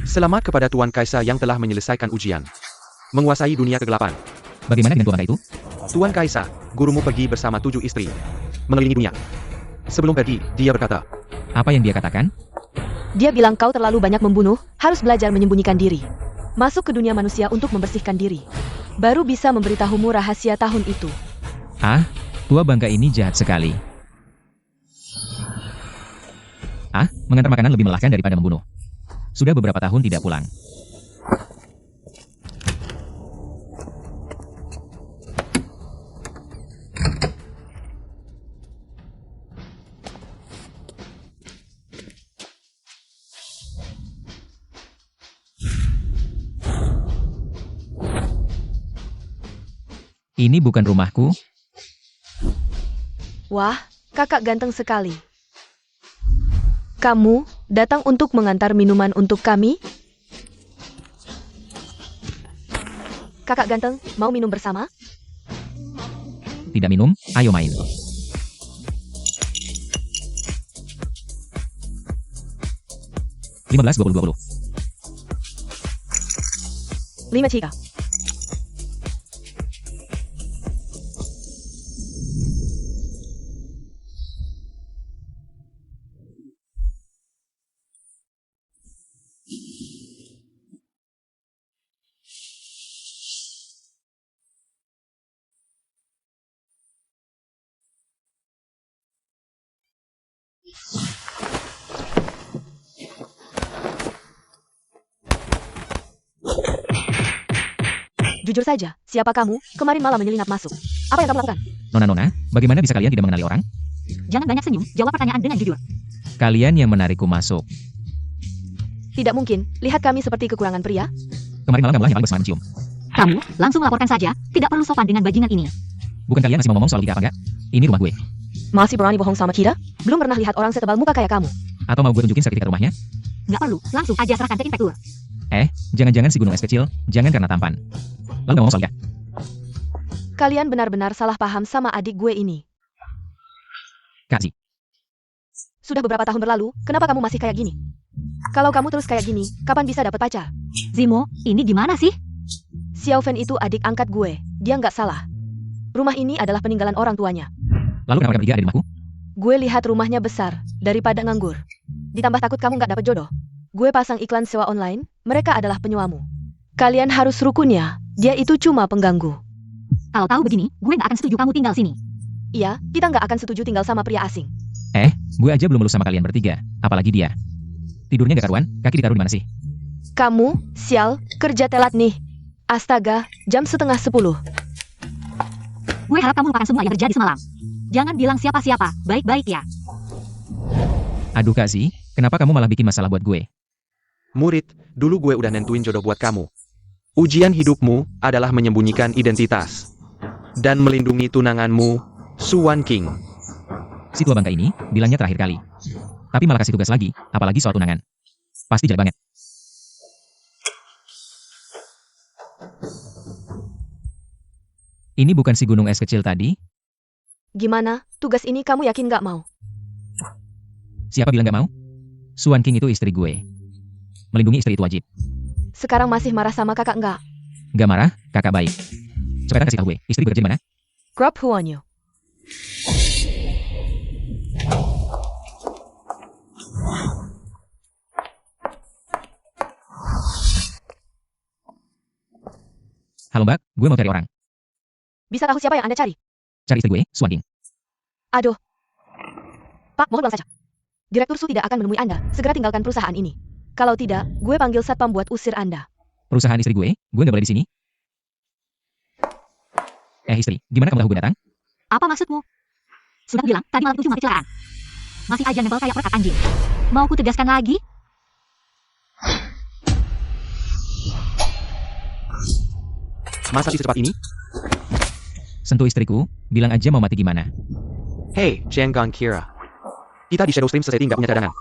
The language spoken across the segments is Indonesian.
Selamat kepada Tuan Kaisar yang telah menyelesaikan ujian. Menguasai dunia kegelapan. Bagaimana dengan Tuan Bangka itu? Tuan Kaisar, gurumu pergi bersama 7 istri. Mengelilingi dunia. Sebelum pergi, dia berkata, Apa yang dia katakan? Dia bilang kau terlalu banyak membunuh, harus belajar menyembunyikan diri. Masuk ke dunia manusia untuk membersihkan diri. Baru bisa memberitahumu rahasia tahun itu. Ah, Tua Bangka ini jahat sekali. Ah, mengantar makanan lebih melelahkan daripada membunuh. Sudah beberapa tahun tidak pulang. Ini bukan rumahku. Wah, kakak ganteng sekali. Kamu datang untuk mengantar minuman untuk kami? Kakak ganteng, mau minum bersama? Tidak minum, ayo main. Lima belas 20. 5 cika. Jujur saja, siapa kamu? Kemarin malam menyelinap masuk. Apa yang kamu lakukan? Nona-nona, bagaimana bisa kalian tidak mengenali orang? Jangan banyak senyum, jawab pertanyaan dengan jujur. Kalian yang menarikku masuk. Tidak mungkin, lihat kami seperti kekurangan pria. Kemarin malam kamulah yang paling bersemangat mencium. Kamu langsung laporkan saja, tidak perlu sopan dengan bajingan ini. Bukan kalian masih mau ngomong soal tiga apa enggak? Ini rumah gue. Masih berani bohong sama kita? Belum pernah lihat orang setebal muka kayak kamu. Atau mau gue tunjukin sertifikat rumahnya? Nggak perlu, langsung aja serahkan ke inspektur. Jangan-jangan si gunung es kecil, jangan karena tampan. Lalu ngomong soal dia. Kalian benar-benar salah paham sama adik gue ini. Kak Zi, Sudah beberapa tahun berlalu, kenapa kamu masih kayak gini? Kalau kamu terus kayak gini, kapan bisa dapat pacar? Zimo, ini gimana sih? Xiao Fen itu adik angkat gue, dia nggak salah. Rumah ini adalah peninggalan orang tuanya. lalu kenapa bertiga ada di rumahku? Gue lihat rumahnya besar, daripada nganggur. Ditambah takut kamu nggak dapat jodoh. Gue pasang iklan sewa online, mereka adalah penyuamu. Kalian harus rukun ya, dia itu cuma pengganggu. Kalau tahu begini, gue nggak akan setuju kamu tinggal sini. Iya, kita nggak akan setuju tinggal sama pria asing. Gue aja belum lulus sama kalian bertiga, apalagi dia. Tidurnya gak karuan, kaki ditaruh di mana sih? Kamu, sial, kerja telat nih. Astaga, jam 9:30. Gue harap kamu lupakan semua yang terjadi semalam. Jangan bilang siapa-siapa, baik-baik ya. Aduh Kak Zi, kenapa kamu malah bikin masalah buat gue? murid, dulu gue udah nentuin jodoh buat kamu. Ujian hidupmu adalah menyembunyikan identitas. Dan melindungi tunanganmu, Suan King. Si Tua Bangka ini, bilangnya terakhir kali. Tapi malah kasih tugas lagi, apalagi soal tunangan. Pasti jelek banget. Ini bukan si gunung es kecil tadi? Gimana, tugas ini kamu yakin nggak mau? Siapa bilang gak mau? Suan King itu istri gue. Melindungi istri itu wajib. Sekarang masih marah sama kakak nggak? Gak marah, kakak baik. Cepetan kasih tahu gue, istri bekerja di mana? Grab Huanyu. Halo mbak, gue mau cari orang. Bisa tahu siapa yang Anda cari? Cari istri gue, Suan King. Aduh. Pak, mohon pulang saja. Direktur Su tidak akan menemui Anda. Segera tinggalkan perusahaan ini. Kalau tidak, gue panggil satpam buat usir Anda. Perusahaan istri gue gak boleh di sini. Istri, gimana kamu tahu gue datang? Apa maksudmu? Sudah bilang, tadi malam itu cuma kecelakaan. Masih aja nempel kayak perekat anjing. Mau ku tegaskan lagi? Masa sih secepat ini? Sentuh istriku, bilang aja mau mati gimana. Hey, Jiangang Kira. Kita di Shadow Stream Society nggak punya cadangan.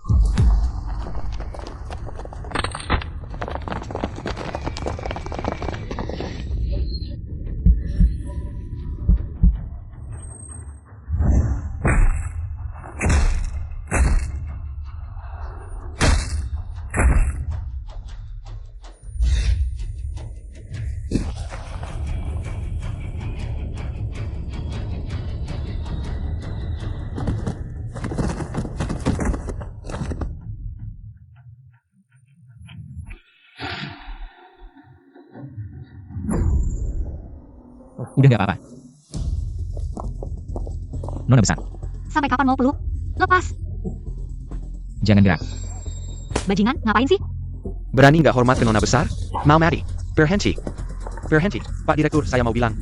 Udah nggak apa-apa. Nona besar, Sampai kapan mau peluk? Lepas. jangan gerak. Bajingan, ngapain sih? Berani nggak hormat ke nona besar? Mau mati? Berhenti. Berhenti, Pak Direktur, saya mau bilang.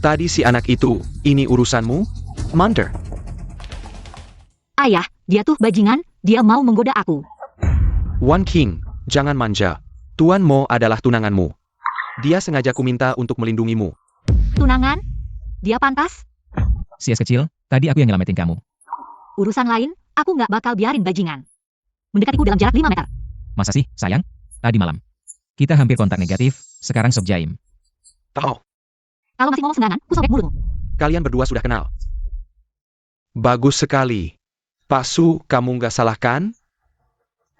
Tadi si anak itu, ini urusanmu? Manter. Ayah, dia tuh bajingan, dia mau menggoda aku. Wan King, jangan manja. Tuan Mo adalah tunanganmu. Dia sengaja kuminta untuk melindungimu. Tunangan? Dia pantas? Si es kecil, tadi aku yang nyelamatin kamu. Urusan lain, aku nggak bakal biarin bajingan mendekatiku dalam jarak 5 meter. Masa sih, sayang? Tadi malam. Kita hampir kontak negatif, sekarang sob jaim. Tahu, Kalau masih ngomong sembarangan, ku sobek mulutmu. kalian berdua sudah kenal. Bagus sekali. Pak Su, kamu nggak salah kan?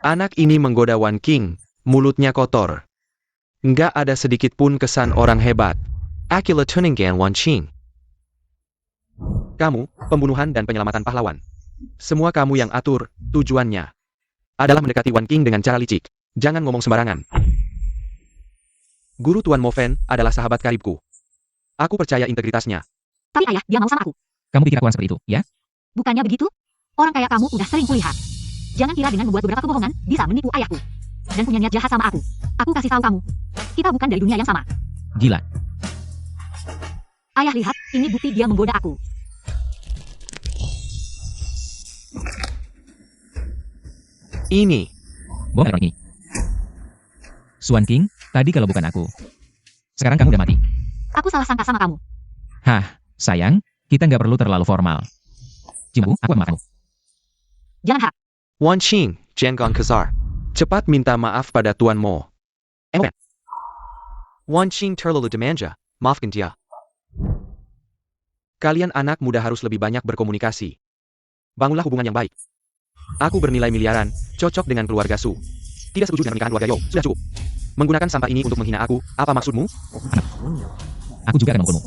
Anak ini menggoda Wan King, mulutnya kotor. Nggak ada sedikit pun kesan orang hebat. Akila Tuningen Wan Qing. Kamu, pembunuhan dan penyelamatan pahlawan. Semua kamu yang atur, tujuannya adalah mendekati Wan King dengan cara licik. Jangan ngomong sembarangan. Guru Tuan Mo Fen adalah sahabat karibku. Aku percaya integritasnya. Tapi ayah, dia mau sama aku. Kamu pikir aku orang seperti itu, ya? Bukannya begitu? Orang kayak kamu udah sering kulihat. Jangan kira dengan membuat beberapa kebohongan, bisa menipu ayahku. Dan punya niat jahat sama aku. Aku kasih tahu kamu. Kita bukan dari dunia yang sama. Gila. Ayah lihat, ini bukti dia menggoda aku. Ini, Bohong elektronik ini. Swan King, tadi kalau bukan aku. Sekarang kamu udah mati. Aku salah sangka sama kamu. Hah, sayang, kita nggak perlu terlalu formal. Jimbu, aku akan makanmu. Jangan harap. Wan Qing, Jenggon Kazar. Cepat minta maaf pada Tuan Mo. Wan Qing terlalu dimanja, maafkan dia. Kalian anak muda harus lebih banyak berkomunikasi. Bangunlah hubungan yang baik. Aku bernilai miliaran, cocok dengan keluarga Su. Tidak setuju dengan pernikahan keluarga Yo, sudah cukup. Menggunakan sampah ini untuk menghina aku, apa maksudmu? Aku juga akan memukulmu.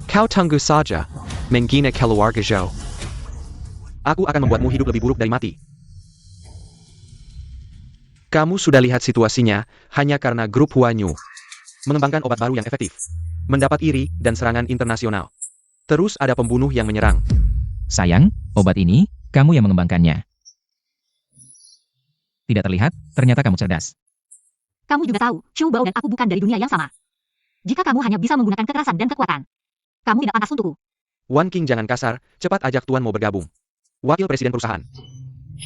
Kau tunggu saja, menghina keluarga Zhou. Aku akan membuatmu hidup lebih buruk dari mati. Kamu sudah lihat situasinya, hanya karena grup Huanyu mengembangkan obat baru yang efektif, mendapat iri dan serangan internasional. Terus ada pembunuh yang menyerang. Sayang, obat ini, kamu yang mengembangkannya. Tidak terlihat, ternyata kamu cerdas. Kamu juga tahu, Chu Bao dan aku bukan dari dunia yang sama. Jika kamu hanya bisa menggunakan kekerasan dan kekuatan, kamu tidak pantas untukku. Wan King jangan kasar, cepat ajak Tuan Mo bergabung. Wakil Presiden perusahaan.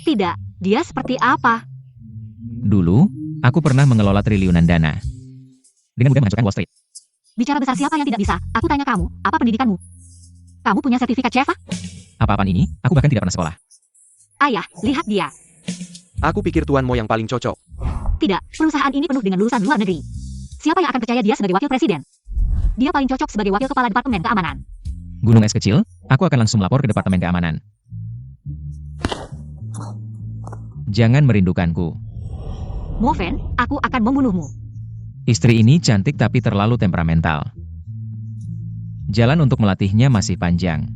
Tidak, dia seperti apa? Dulu, aku pernah mengelola triliunan dana. Dengan mudah menghancurkan Wall Street. Bicara besar siapa yang tidak bisa? Aku tanya kamu, apa pendidikanmu? Kamu punya sertifikat chef? Apa-apaan ini, aku bahkan tidak pernah sekolah. Ayah, lihat dia. Aku pikir Tuan Mo yang paling cocok. Tidak, perusahaan ini penuh dengan lulusan luar negeri. Siapa yang akan percaya dia sebagai wakil presiden? Dia paling cocok sebagai wakil kepala Departemen Keamanan. Gunung es kecil, aku akan langsung melapor ke Departemen Keamanan. Jangan merindukanku. Mo Fen, aku akan membunuhmu. Istri ini cantik tapi terlalu temperamental. Jalan untuk melatihnya masih panjang.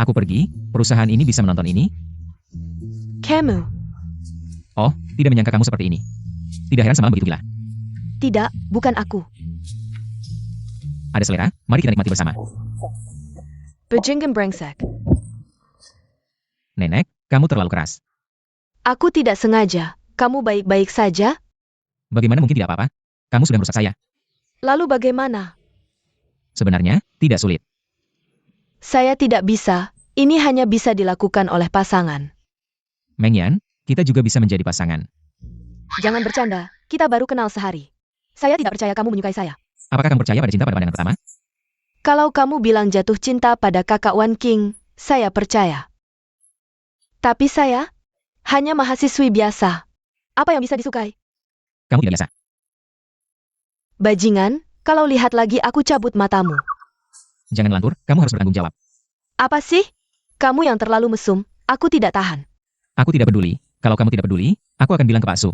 Aku pergi, perusahaan ini bisa menonton ini? Kamu. Oh, tidak menyangka kamu seperti ini. Tidak heran semalam begitu gila. Tidak, bukan aku. Ada selera, mari kita nikmati bersama. Bajingan brengsek. Nenek, kamu terlalu keras. Aku tidak sengaja. Kamu baik-baik saja? Bagaimana mungkin tidak apa-apa? Kamu sudah merusak saya. Lalu bagaimana? Sebenarnya, tidak sulit. Saya tidak bisa. Ini hanya bisa dilakukan oleh pasangan. Meng Yan, kita juga bisa menjadi pasangan. Jangan bercanda. Kita baru kenal sehari. Saya tidak percaya kamu menyukai saya. Apakah kamu percaya pada cinta pada pandangan pertama? Kalau kamu bilang jatuh cinta pada kakak Wan King, saya percaya. Tapi saya hanya mahasiswi biasa. Apa yang bisa disukai? Kamu tidak biasa. Bajingan, kalau lihat lagi aku cabut matamu. Jangan lantur, kamu harus bertanggung jawab. Apa sih? Kamu yang terlalu mesum, aku tidak tahan. Aku tidak peduli. Kalau kamu tidak peduli, aku akan bilang ke Pak Su.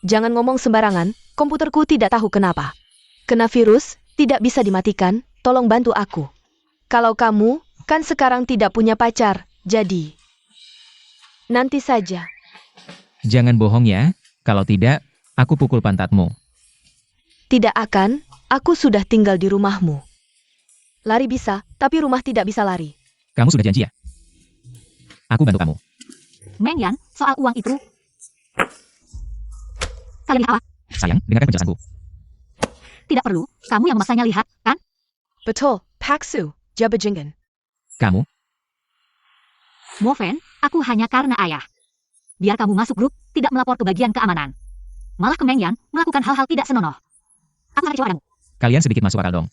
Jangan ngomong sembarangan, komputerku tidak tahu kenapa. Kena virus, tidak bisa dimatikan, tolong bantu aku. Kalau kamu, kan sekarang tidak punya pacar, jadi... Nanti saja. Jangan bohong ya, kalau tidak, aku pukul pantatmu. Tidak akan, aku sudah tinggal di rumahmu. Lari bisa, tapi rumah tidak bisa lari. Kamu sudah janji ya? Aku bantu kamu. Meng Yan, soal uang itu. Kalian lihat apa? Sayang, dengarkan penjelasanku. Tidak perlu, kamu yang memaksanya lihat, kan? Betul, Pak Su, Jabajingan. Kamu, Mo Fen, aku hanya karena ayah. Biar kamu masuk grup, tidak melapor ke bagian keamanan. Malah ke Meng Yan, melakukan hal-hal tidak senonoh. Aku cari padamu. kalian sedikit masuk akal dong.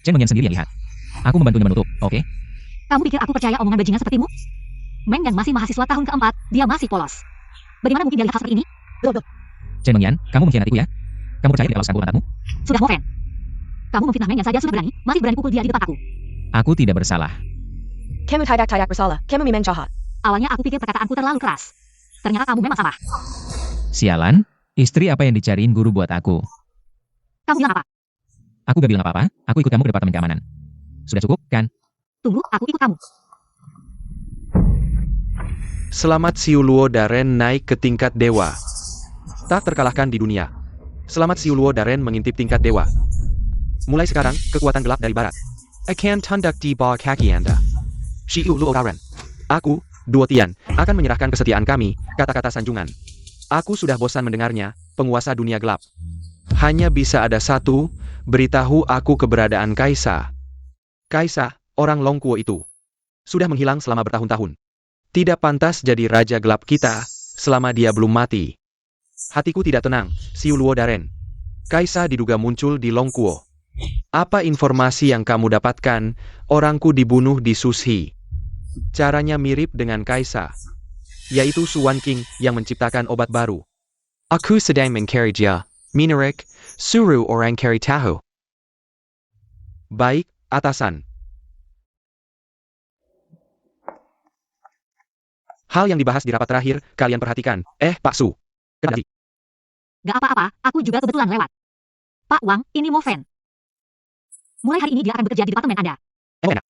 Chen Mengyan sendiri yang lihat. Aku membantunya menutup, oke? Kamu pikir aku percaya omongan bajingan sepertimu? Meng Yan masih mahasiswa tahun keempat, dia masih polos. Bagaimana mungkin dia lihat hal seperti ini? Chen Mengyan, kamu mengkhianatiku ya? Kamu percaya tidak lepaskan pantatmu? Sudah Mo Fen. Kamu memfitnah Meng Yan saja sudah berani, masih berani pukul dia di depan aku. Aku tidak bersalah. Kamu tidak bersalah, kamu memang jahat. Awalnya aku pikir perkataanku terlalu keras. Ternyata kamu memang salah. Sialan, istri apa yang dicariin guru buat aku? Kamu bilang apa? Aku gak bilang apa-apa, aku ikut kamu ke departemen keamanan. Sudah cukup, kan? Tunggu, aku ikut kamu. Selamat Siu Luo Daren naik ke tingkat dewa. Tak terkalahkan di dunia. Selamat Siu Luo Daren mengintip tingkat dewa. Mulai sekarang, kekuatan gelap dari barat akan tundak di bawah kaki Anda. Siu Luo Daren. Aku, Duo Tian, akan menyerahkan kesetiaan kami, kata-kata sanjungan. Aku sudah bosan mendengarnya, penguasa dunia gelap. Hanya bisa ada satu, beritahu aku keberadaan Kaisa. Kaisa, orang Longkuo itu, sudah menghilang selama bertahun-tahun. Tidak pantas jadi raja gelap kita, selama dia belum mati. Hatiku tidak tenang, Siu Luo Daren. Kaisa diduga muncul di Longkuo. Apa informasi yang kamu dapatkan, orangku dibunuh di Sushi. Caranya mirip dengan Kaisa, yaitu Suan King yang menciptakan obat baru. Aku sedang mencari dia, Minarik, suruh orang cari tahu. Baik, atasan. Hal yang dibahas di rapat terakhir, kalian perhatikan. Pak Su. Kenapa? Gak apa-apa, aku juga kebetulan lewat. Pak Wang, ini Mo Fen. Mulai hari ini dia akan bekerja di departemen Anda. Enak.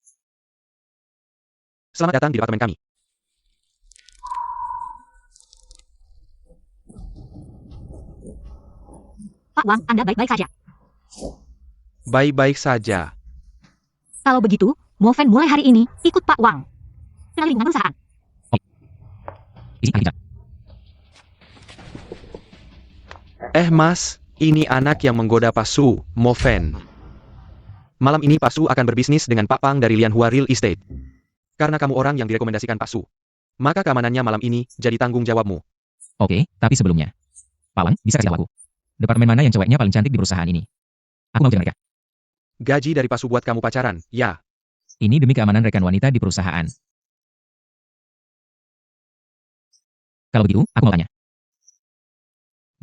Selamat datang di departemen kami. Pak Wang, Anda baik-baik saja. Baik-baik saja. Kalau begitu, Mo Fen mulai hari ini ikut Pak Wang. Ke lingkungan perusahaan. Isi ahli. Mas, ini anak yang menggoda Pak Su, Mo Fen. Malam ini Pak Su akan berbisnis dengan Pak Pang dari Lianhua Real Estate. Karena kamu orang yang direkomendasikan Pak Su, maka keamanannya malam ini jadi tanggung jawabmu. Oke, tapi sebelumnya. Pak Wang, bisa kasih tahu aku. Departemen mana yang ceweknya paling cantik di perusahaan ini? Aku mau jadi mereka. Gaji dari Pak Su buat kamu pacaran, ya. Ini demi keamanan rekan wanita di perusahaan. Kalau begitu, aku mau tanya.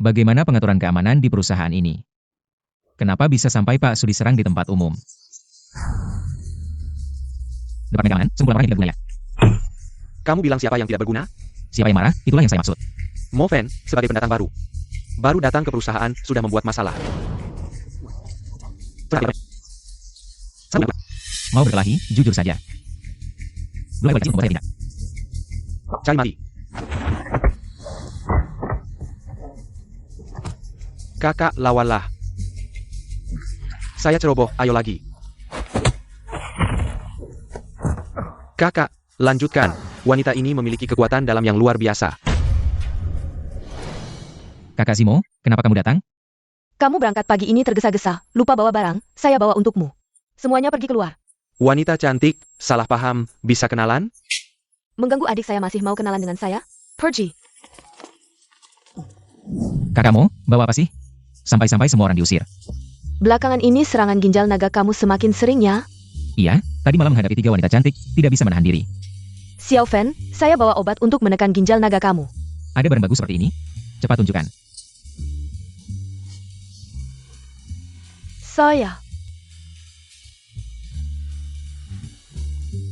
Bagaimana pengaturan keamanan di perusahaan ini? Kenapa bisa sampai Pak Su diserang di tempat umum? Departemen keamanan, sekumpulan orang yang tidak berguna ya? Kamu bilang siapa yang tidak berguna? Siapa yang marah, itulah yang saya maksud. Mo Fen, sebagai pendatang baru. Baru datang ke perusahaan, sudah membuat masalah. Mau berkelahi, jujur saja. Dua kecil membuat saya tidak. Cari mati. Kakak, lawanlah. Saya ceroboh, ayo lagi. Kakak, lanjutkan. Wanita ini memiliki kekuatan dalam yang luar biasa. Kakak Zimo, kenapa kamu datang? Kamu berangkat pagi ini tergesa-gesa, lupa bawa barang, saya bawa untukmu. Semuanya pergi keluar. Wanita cantik, salah paham, bisa kenalan? Mengganggu adik saya masih mau kenalan dengan saya? Pergi. Kakakmu, bawa apa sih? Sampai-sampai semua orang diusir. Belakangan ini serangan ginjal naga kamu semakin sering ya? Iya, tadi malam menghadapi 3 wanita cantik, tidak bisa menahan diri. Xiao Fen, saya bawa obat untuk menekan ginjal naga kamu. Ada barang bagus seperti ini? Cepat tunjukkan. Saya.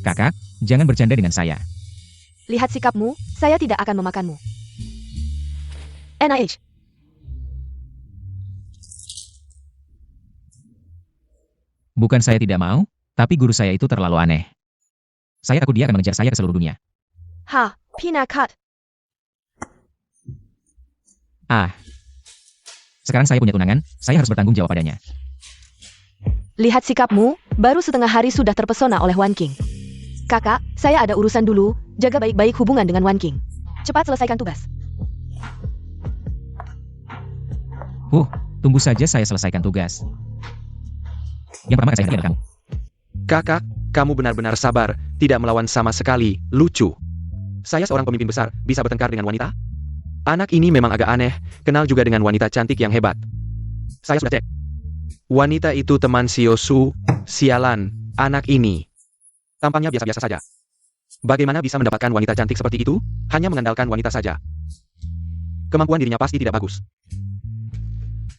Kakak, jangan bercanda dengan saya. Lihat sikapmu, saya tidak akan memakanmu. NIH. Bukan saya tidak mau, tapi guru saya itu terlalu aneh. Saya takut dia akan mengejar saya ke seluruh dunia. Ha, Pinakat. Ah. Sekarang saya punya tunangan, saya harus bertanggung jawab padanya. Lihat sikapmu, baru setengah hari sudah terpesona oleh Wan King. Kakak, saya ada urusan dulu, jaga baik-baik hubungan dengan Wan King. Cepat selesaikan tugas. Tunggu saja saya selesaikan tugas. Yang pertama saya hati kamu. Kakak, kamu benar-benar sabar, tidak melawan sama sekali, lucu. Saya seorang pemimpin besar, bisa bertengkar dengan wanita? Anak ini memang agak aneh, kenal juga dengan wanita cantik yang hebat. Saya sudah cek. Wanita itu teman Siosu, sialan, anak ini. Tampangnya biasa-biasa saja. Bagaimana bisa mendapatkan wanita cantik seperti itu? Hanya mengandalkan wanita saja. Kemampuan dirinya pasti tidak bagus.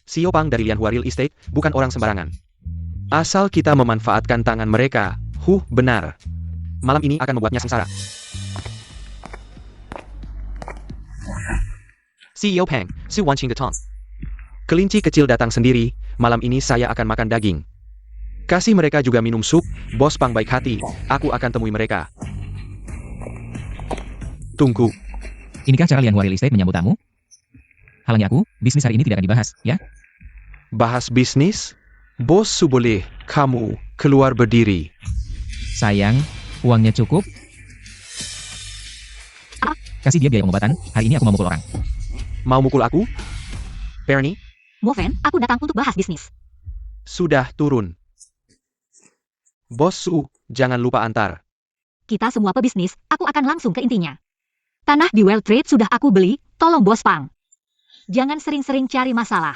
Sio Pang dari Lianhua Real Estate, bukan orang sembarangan. Asal kita memanfaatkan tangan mereka, benar. Malam ini akan membuatnya sengsara. CEO Pang, Su Wanqing Detong. Kelinci kecil datang sendiri, malam ini saya akan makan daging. Kasih mereka juga minum sup, Bos Pang baik hati, aku akan temui mereka. Tunggu. Inikah cara Lianhua Real Estate menyambut tamu? Halangi aku, bisnis hari ini tidak akan dibahas, ya? Bahas bisnis? Bos Su boleh, kamu keluar berdiri. Sayang, uangnya cukup? Kasih dia biaya pengobatan, hari ini aku mau mukul orang. Mau mukul aku? Perni, Mo Fan, aku datang untuk bahas bisnis. sudah turun. Bos Su, jangan lupa antar. Kita semua pebisnis, aku akan langsung ke intinya. Tanah di World Trade sudah aku beli, tolong Bos Pang. Jangan sering-sering cari masalah.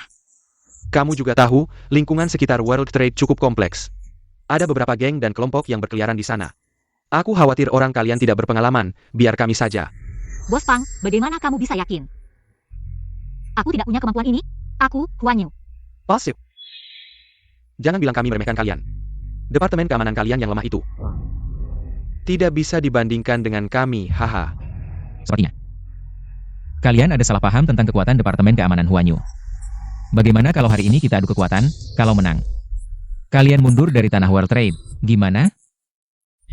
Kamu juga tahu, lingkungan sekitar World Trade cukup kompleks. Ada beberapa geng dan kelompok yang berkeliaran di sana. Aku khawatir orang kalian tidak berpengalaman, biar kami saja. Bos Pang, bagaimana kamu bisa yakin? Aku tidak punya kemampuan ini. Aku, Huan Yu. Pasif. Jangan bilang kami meremehkan kalian. Departemen keamanan kalian yang lemah itu. Tidak bisa dibandingkan dengan kami, haha. Sepertinya. Kalian ada salah paham tentang kekuatan Departemen Keamanan Huan Yu. Bagaimana kalau hari ini kita adu kekuatan, kalau menang? Kalian mundur dari tanah World Trade, gimana?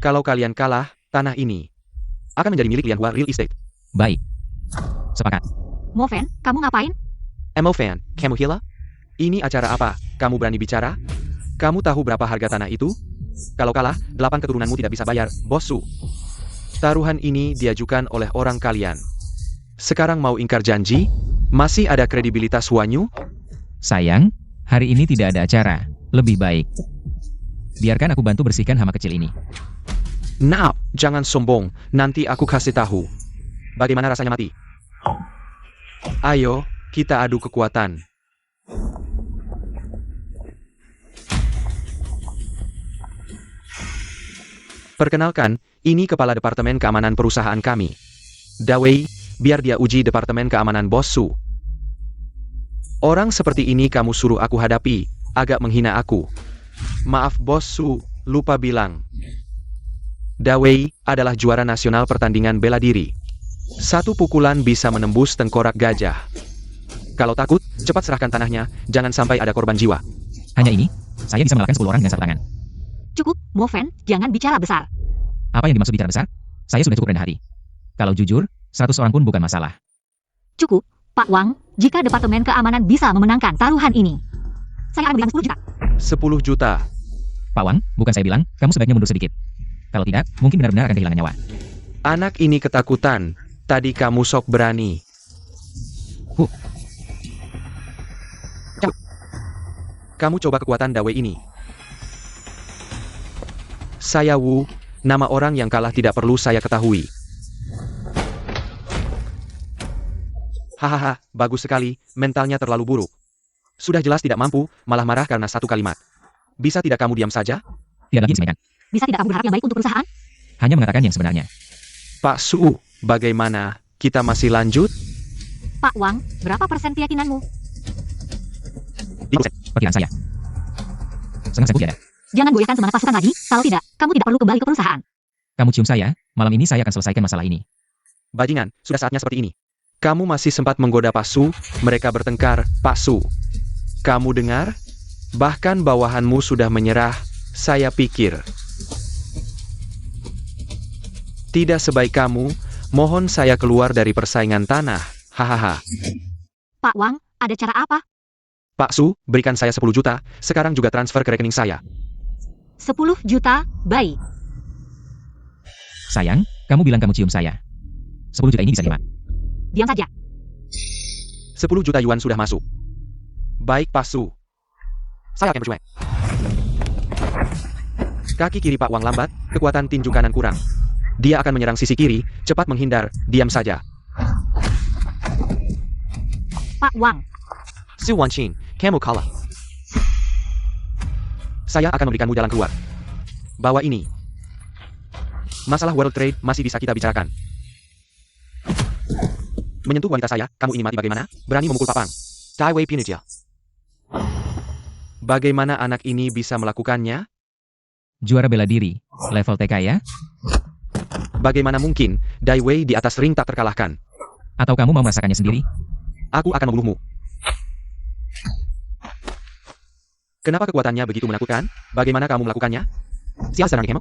Kalau kalian kalah, tanah ini akan menjadi milik Lianhua Real Estate. Baik. Sepakat. Mo Fan, kamu ngapain? Mo Fan, kamu gila? Ini acara apa? Kamu berani bicara? Kamu tahu berapa harga tanah itu? Kalau kalah, 8 keturunanmu tidak bisa bayar, Bos Su. Taruhan ini diajukan oleh orang kalian. Sekarang mau ingkar janji? Masih ada kredibilitas Huan Yu? Sayang, hari ini tidak ada acara. Lebih baik biarkan aku bantu bersihkan hama kecil ini. Nah, jangan sombong. Nanti aku kasih tahu. Bagaimana rasanya mati? Ayo, kita adu kekuatan. Perkenalkan, ini kepala Departemen Keamanan perusahaan kami. Dawei, biar dia uji Departemen Keamanan Bos Su. Orang seperti ini kamu suruh aku hadapi, agak menghina aku. Maaf Bos Su, lupa bilang. Dawei adalah juara nasional pertandingan bela diri. Satu pukulan bisa menembus tengkorak gajah. Kalau takut, cepat serahkan tanahnya, jangan sampai ada korban jiwa. Hanya ini, saya bisa mengalahkan 10 orang dengan satu tangan. Cukup, Mo Fan, jangan bicara besar. Apa yang dimaksud bicara besar? Saya sudah cukup rendah hati. Kalau jujur, 100 orang pun bukan masalah. Cukup, Pak Wang, jika Departemen Keamanan bisa memenangkan taruhan ini, saya akan berikan 10 juta. 10 juta. Pak Wang, bukan saya bilang, kamu sebaiknya mundur sedikit. Kalau tidak, mungkin benar-benar akan kehilangan nyawa. Anak ini ketakutan. Tadi kamu sok berani. Kamu coba kekuatan Dawei ini. Saya Wu, nama orang yang kalah tidak perlu saya ketahui. Hahaha, bagus sekali, mentalnya terlalu buruk. Sudah jelas tidak mampu, malah marah karena satu kalimat. Bisa tidak kamu diam saja? Tidak lagi disemaikan. Bisa tidak kamu berharap yang baik untuk perusahaan? Hanya mengatakan yang sebenarnya. Pak Su, bagaimana? Kita masih lanjut? Pak Wang, berapa persen keyakinanmu? 5%, perkiraan saya. Setengah saya tiada. Jangan goyahkan semangat pasukan lagi, kalau tidak, kamu tidak perlu kembali ke perusahaan. Kamu cium saya, malam ini saya akan selesaikan masalah ini. Bajingan, sudah saatnya seperti ini. Kamu masih sempat menggoda Pak Su, mereka bertengkar, Pak Su. Kamu dengar? Bahkan bawahanmu sudah menyerah, saya pikir. Tidak sebaik kamu, mohon saya keluar dari persaingan tanah, hahaha. Pak Wang, ada cara apa? Pak Su, berikan saya 10 juta, sekarang juga transfer ke rekening saya. 10 juta, baik. Sayang, kamu bilang kamu cium saya. 10 juta ini bisa terima. Diam saja. 10 juta yuan sudah masuk. Baik Pak Su. Saya akan bercuek. Kaki kiri Pak Wang lambat, kekuatan tinju kanan kurang. Dia akan menyerang sisi kiri, cepat menghindar, diam saja. Pak Wang, Su Wanqing, kamu kalah. Saya akan memberikanmu jalan keluar. Bawa ini. Masalah World Trade masih bisa kita bicarakan. Menyentuh wanita saya, kamu ini mati bagaimana? Berani memukul papang. Dai Wei Pinijia. Bagaimana anak ini bisa melakukannya? Juara bela diri, level TK ya? Bagaimana mungkin, Dai Wei di atas ring tak terkalahkan? Atau kamu mau merasakannya sendiri? Aku akan membunuhmu. Kenapa kekuatannya begitu menakutkan? Bagaimana kamu melakukannya? Siapa serang kamu?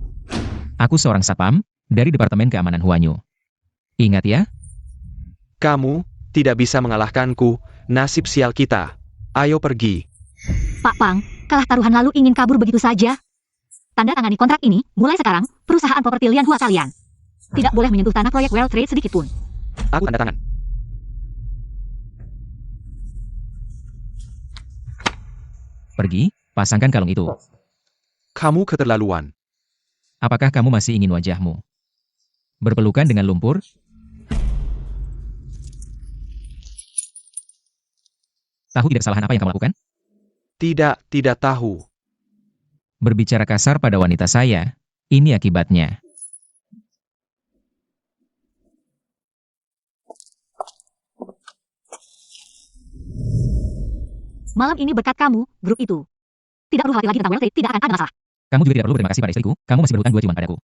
Aku seorang satpam, dari Departemen Keamanan Huanyu. Ingat ya? Kamu tidak bisa mengalahkanku, nasib sial kita. Ayo pergi. Pak Pang, kalah taruhan lalu ingin kabur begitu saja? Tanda tangani kontrak ini, mulai sekarang, perusahaan properti Lianhua kalian. Tidak boleh menyentuh tanah proyek World Trade sedikit pun. Aku tanda tangan. Pergi, pasangkan kalung itu. Kamu keterlaluan. Apakah kamu masih ingin wajahmu berpelukan dengan lumpur? Tahu tidak kesalahan apa yang kamu lakukan? Tidak tahu. Berbicara kasar pada wanita saya, ini akibatnya. Malam ini berkat kamu, grup itu. Tidak perlu khawatir lagi tentang World Trade, tidak akan ada masalah. Kamu juga tidak perlu berterima kasih pada istriku, kamu masih berhutang 2 ciuman padaku.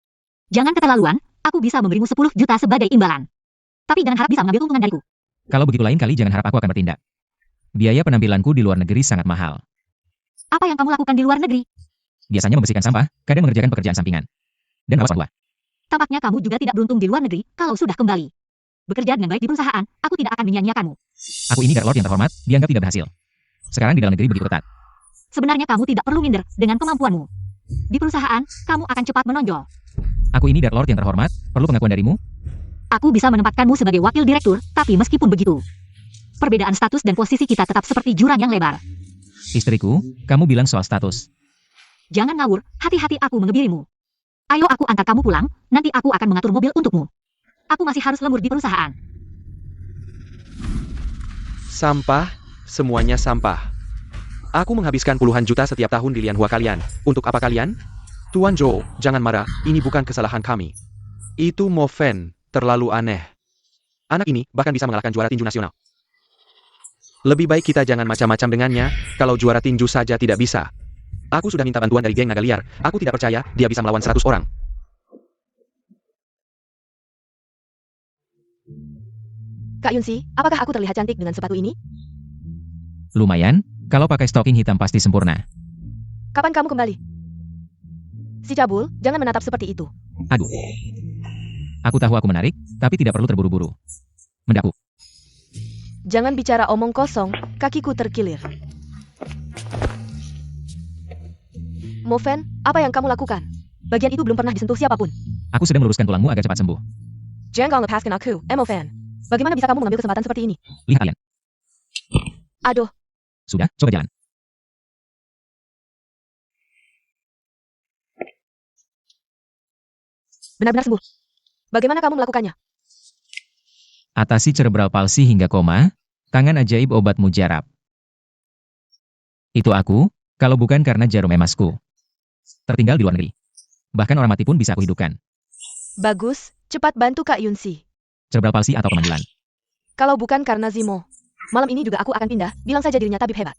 Jangan keterlaluan, aku bisa memberimu 10 juta sebagai imbalan. Tapi jangan harap bisa mengambil keuntungan dariku. Kalau begitu lain kali jangan harap aku akan bertindak. Biaya penampilanku di luar negeri sangat mahal. Apa yang kamu lakukan di luar negeri? Biasanya membersihkan sampah, kadang mengerjakan pekerjaan sampingan. Dan merawat orang tua. Tampaknya kamu juga tidak beruntung di luar negeri kalau sudah kembali. Bekerja dengan baik di perusahaan, aku tidak akan menyia-nyiakanmu. Aku ini Dark Lord yang terhormat, dianggap tidak berhasil. Sekarang di dalam negeri begitu ketat. Sebenarnya kamu tidak perlu minder dengan kemampuanmu. Di perusahaan, kamu akan cepat menonjol. Aku ini Dark Lord yang terhormat, perlu pengakuan darimu? Aku bisa menempatkanmu sebagai wakil direktur, tapi meskipun begitu, perbedaan status dan posisi kita tetap seperti jurang yang lebar. Istriku, kamu bilang soal status. Jangan ngawur, hati-hati aku mengebirimu. Ayo aku antar kamu pulang, nanti aku akan mengatur mobil untukmu. Aku masih harus lembur di perusahaan. Sampah, semuanya sampah. Aku menghabiskan puluhan juta setiap tahun di Lianhua kalian. Untuk apa kalian? Tuan Zhou, jangan marah, ini bukan kesalahan kami. Itu Mo Fen, terlalu aneh. Anak ini bahkan bisa mengalahkan juara tinju nasional. Lebih baik kita jangan macam-macam dengannya, kalau juara tinju saja tidak bisa. Aku sudah minta bantuan dari geng naga liar, aku tidak percaya dia bisa melawan 100 orang. Kak Yunsi, apakah aku terlihat cantik dengan sepatu ini? Lumayan, kalau pakai stocking hitam pasti sempurna. Kapan kamu kembali? Si cabul, jangan menatap seperti itu. Aduh. Aku tahu aku menarik, tapi tidak perlu terburu-buru. Mendaku. Jangan bicara omong kosong, kakiku terkilir. Mo Fen, apa yang kamu lakukan? Bagian itu belum pernah disentuh siapapun. Aku sedang meluruskan tulangmu agar cepat sembuh. Jangan lepaskan aku, Mo Fen. Bagaimana bisa kamu mengambil kesempatan seperti ini? Lihat kalian. Aduh, Sudah, coba jalan. benar-benar sembuh. Bagaimana kamu melakukannya? Atasi cerebral palsy hingga koma, tangan ajaib obat mujarab. Itu aku, kalau bukan karena jarum emasku. Tertinggal di luar negeri. Bahkan orang mati pun bisa aku hidupkan. Bagus, cepat bantu Kak Yunsi. Cerebral palsy atau pemanggilan. Kalau bukan karena Zimo, malam ini juga aku akan pindah, bilang saja dirinya tabib hebat.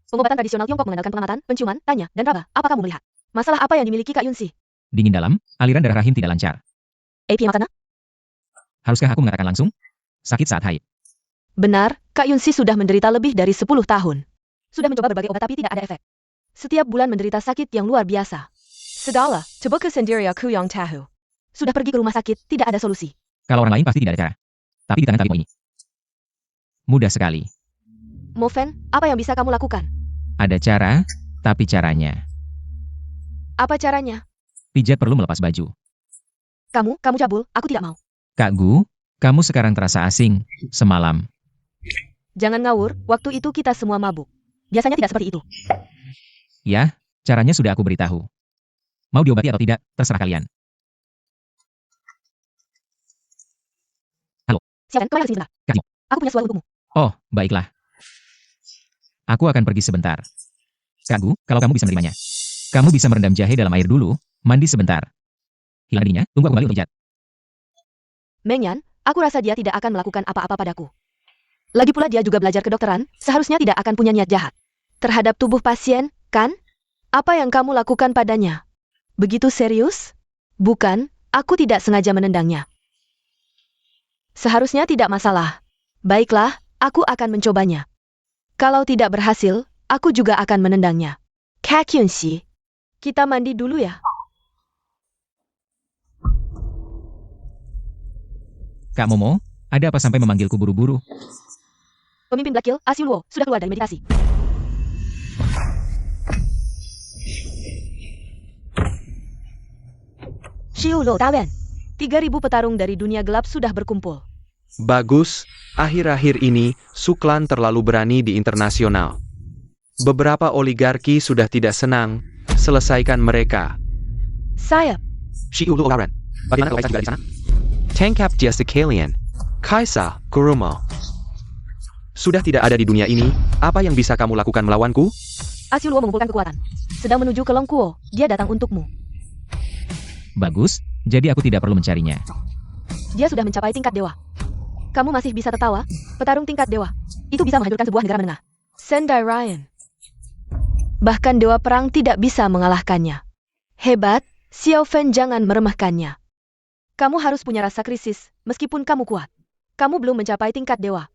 Pengobatan tradisional Tiongkok mengandalkan pengamatan, penciuman, tanya, dan raba. Apa kamu melihat? Masalah apa yang dimiliki Kak Yunsi? Dingin dalam, aliran darah rahim tidak lancar. AP Makana? Haruskah aku mengatakan langsung? Sakit saat haid. Benar, Kak Yunsi sudah menderita lebih dari 10 tahun. Sudah mencoba berbagai obat tapi tidak ada efek. Setiap bulan menderita sakit yang luar biasa. Sudahlah, coba ke sendiri aku yang tahu. Sudah pergi ke rumah sakit, tidak ada solusi. Kalau orang lain pasti tidak ada cara. Tapi di tangan tabibmu ini. Mudah sekali. Moven, apa yang bisa kamu lakukan? Ada cara, tapi caranya. Apa caranya? Pijat perlu melepas baju. Kamu cabul, aku tidak mau. Kak Gu, kamu sekarang terasa asing. Semalam. Jangan ngawur, waktu itu kita semua mabuk. Biasanya tidak seperti itu. Ya, caranya sudah aku beritahu. Mau diobati atau tidak, terserah kalian. Siapkan, kau yang kesini sebentar. Kak Gu. Aku punya sesuatu untukmu. Oh, baiklah. Aku akan pergi sebentar. Kak Gu, kalau kamu bisa menerimanya. Kamu bisa merendam jahe dalam air dulu, mandi sebentar. Hilang dirinya, tunggu aku kembali untuk pijat. Meng Yan, aku rasa dia tidak akan melakukan apa-apa padaku. Lagi pula dia juga belajar kedokteran, seharusnya tidak akan punya niat jahat. Terhadap tubuh pasien, kan? Apa yang kamu lakukan padanya? Begitu serius? Bukan, aku tidak sengaja menendangnya. Seharusnya tidak masalah. Baiklah, aku akan mencobanya. Kalau tidak berhasil, aku juga akan menendangnya. Kak Kyunsi, kita mandi dulu ya. Kak Momo, ada apa sampai memanggilku buru-buru? Pemimpin Black Hill, As Yulwo, sudah keluar dari meditasi. Shiulo Tawen. 3.000 petarung dari dunia gelap sudah berkumpul. Bagus, akhir-akhir ini, Suklan terlalu berani di internasional. Beberapa oligarki sudah tidak senang, selesaikan mereka. Sayap. Shiulu Ogaran, bagaimana kalau Kaisa juga ada di sana? Tangkap Jessica Kalian, Kaisa, Kurumo. Sudah tidak ada di dunia ini, apa yang bisa kamu lakukan melawanku? As Yulwo mengumpulkan kekuatan. Sedang menuju ke Longkuo, dia datang untukmu. Bagus, jadi aku tidak perlu mencarinya. Dia sudah mencapai tingkat dewa. Kamu masih bisa tertawa? Petarung tingkat dewa. Itu bisa menghancurkan sebuah negara menengah. Sendai Ryan. Bahkan dewa perang tidak bisa mengalahkannya. Hebat, Xiao Fen jangan meremehkannya. Kamu harus punya rasa krisis, meskipun kamu kuat. Kamu belum mencapai tingkat dewa.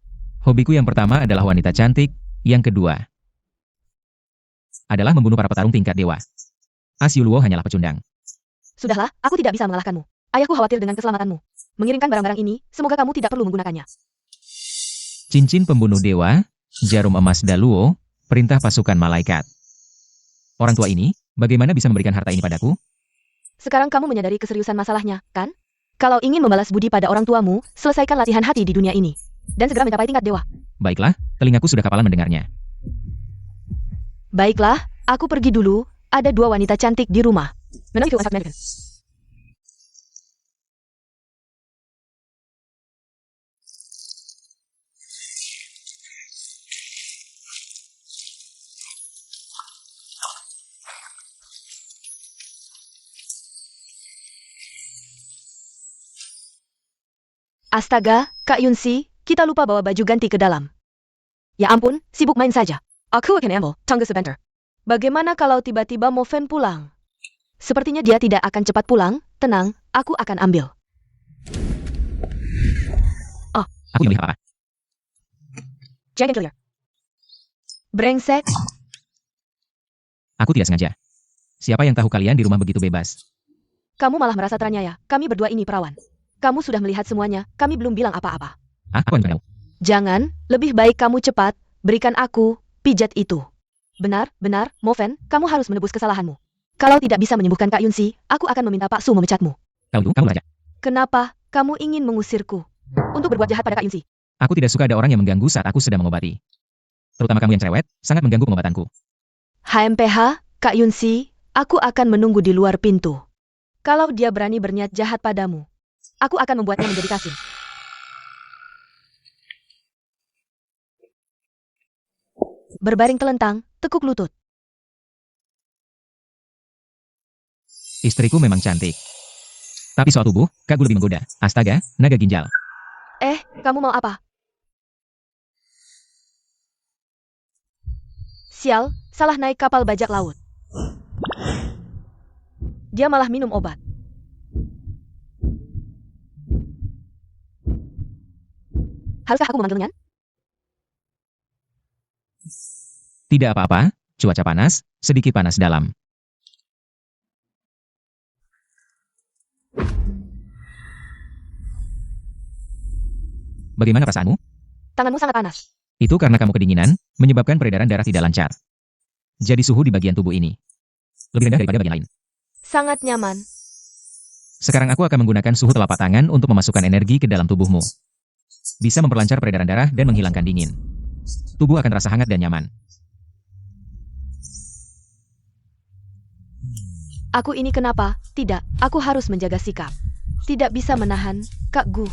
Hobiku yang pertama adalah wanita cantik, yang kedua adalah membunuh para petarung tingkat dewa. As Yulwo hanyalah pecundang. Sudahlah, aku tidak bisa mengalahkanmu. Ayahku khawatir dengan keselamatanmu. Mengirimkan barang-barang ini, semoga kamu tidak perlu menggunakannya. Cincin pembunuh dewa, jarum emas Daluo, perintah pasukan malaikat. Orang tua ini, bagaimana bisa memberikan harta ini padaku? Sekarang kamu menyadari keseriusan masalahnya, kan? Kalau ingin membalas budi pada orang tuamu, selesaikan latihan hati di dunia ini. Dan segera mencapai tingkat dewa. Baiklah, telingaku sudah kapalan mendengarnya. Baiklah, aku pergi dulu. Ada 2 wanita cantik di rumah. Menang itu Asap American. Astaga, Kak Yunsi, kita lupa bawa baju ganti ke dalam. Ya ampun, sibuk main saja. Aku akan ambil, tunggu sebentar. Bagaimana kalau tiba-tiba Moven pulang? Sepertinya dia tidak akan cepat pulang, tenang, aku akan ambil. Aku yang melihat apa? Dragon Killer. Brengsek. Aku tidak sengaja. Siapa yang tahu kalian di rumah begitu bebas? Kamu malah merasa teraniaya, kami berdua ini perawan. Kamu sudah melihat semuanya, kami belum bilang apa-apa. Aku yang tahu. Jangan, lebih baik kamu cepat, berikan aku, pijat itu. Benar, Moven, kamu harus menebus kesalahanmu. Kalau tidak bisa menyembuhkan Kak Yunsi, aku akan meminta Pak Su memecatmu. Kamu raja. Kenapa, kamu ingin mengusirku? Untuk berbuat jahat pada Kak Yunsi. Aku tidak suka ada orang yang mengganggu saat aku sedang mengobati. Terutama kamu yang cerewet, sangat mengganggu pengobatanku. HMPH, Kak Yunsi, aku akan menunggu di luar pintu. Kalau dia berani berniat jahat padamu, aku akan membuatnya menjadi kasih. Berbaring telentang, tekuk lutut. Istriku memang cantik. Tapi soal tubuh, Kak Gu lebih menggoda. Astaga, naga ginjal. Kamu mau apa? Sial, salah naik kapal bajak laut. Dia malah minum obat. Haruskah aku memanggilnya? Tidak apa-apa, cuaca panas, sedikit panas dalam. Bagaimana perasaanmu? Tanganmu sangat panas. Itu karena kamu kedinginan, menyebabkan peredaran darah tidak lancar. Jadi suhu di bagian tubuh ini lebih rendah daripada bagian lain. Sangat nyaman. Sekarang aku akan menggunakan suhu telapak tangan untuk memasukkan energi ke dalam tubuhmu. Bisa memperlancar peredaran darah dan menghilangkan dingin. Tubuh akan terasa hangat dan nyaman. Aku ini kenapa? Tidak, aku harus menjaga sikap. Tidak bisa menahan, Kak Gu.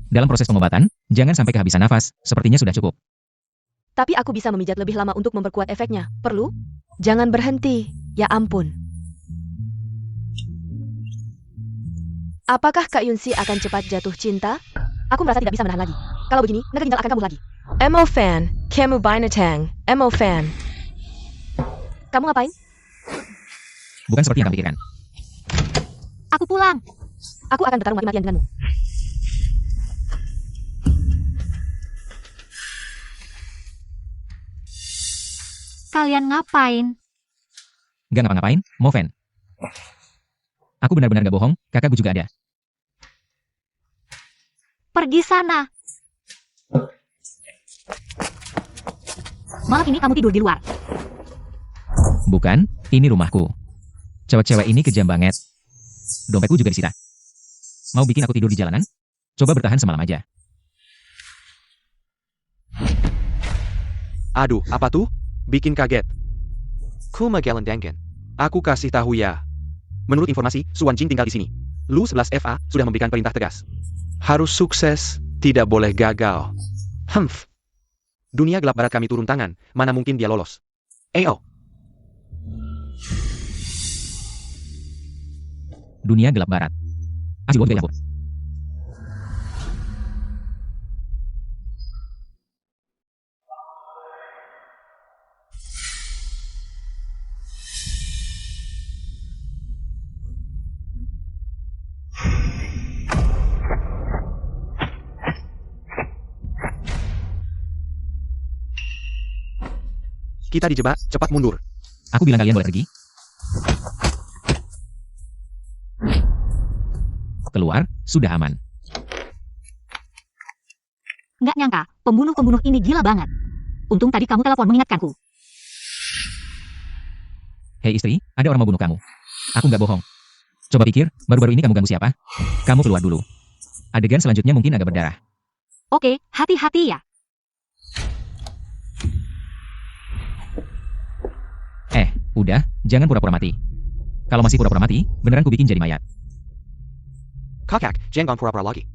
Dalam proses pengobatan, jangan sampai kehabisan nafas, sepertinya sudah cukup. Tapi aku bisa memijat lebih lama untuk memperkuat efeknya. Perlu? Jangan berhenti. Ya ampun. Apakah Kak Yunsi akan cepat jatuh cinta? Aku merasa tidak bisa menahan lagi. Kalau begini, naga ginjal akan kambuh lagi. Emo fan, kamu binatang. Emo fan. Kamu ngapain? Bukan seperti yang kamu pikirkan. Aku pulang. Aku akan bertarung mati-matian denganmu. Kalian ngapain? Gak ngapa-ngapain, Moven. Aku benar-benar gak bohong, kakakku juga ada. Pergi sana. Malam ini kamu tidur di luar. Bukan, ini rumahku. Cewek-cewek ini kejam banget. Dompetku juga disita. Mau bikin aku tidur di jalanan? Coba bertahan semalam aja. Aduh, apa tuh? Bikin kaget. Kumagalan Danken. Aku kasih tahu ya. Menurut informasi, Suan Jing tinggal di sini. Lu 11 FA sudah memberikan perintah tegas. Harus sukses, tidak boleh gagal. Humph. Dunia gelap barat kami turun tangan, mana mungkin dia lolos. Ayo. Dunia gelap barat. Asli gaya aku. Kita dijebak, cepat mundur. Aku bilang kalian boleh pergi. Keluar, sudah aman. Nggak nyangka, pembunuh-pembunuh ini gila banget. Untung tadi kamu telepon mengingatkanku. Hei istri, ada orang mau bunuh kamu. Aku nggak bohong. Coba pikir, baru-baru ini kamu ganggu siapa? Kamu keluar dulu. Adegan selanjutnya mungkin agak berdarah. Oke, hati-hati ya. Udah, jangan pura-pura mati. Kalau masih pura-pura mati, beneran ku bikin jadi mayat. Kakak, jangan pura-pura lagi.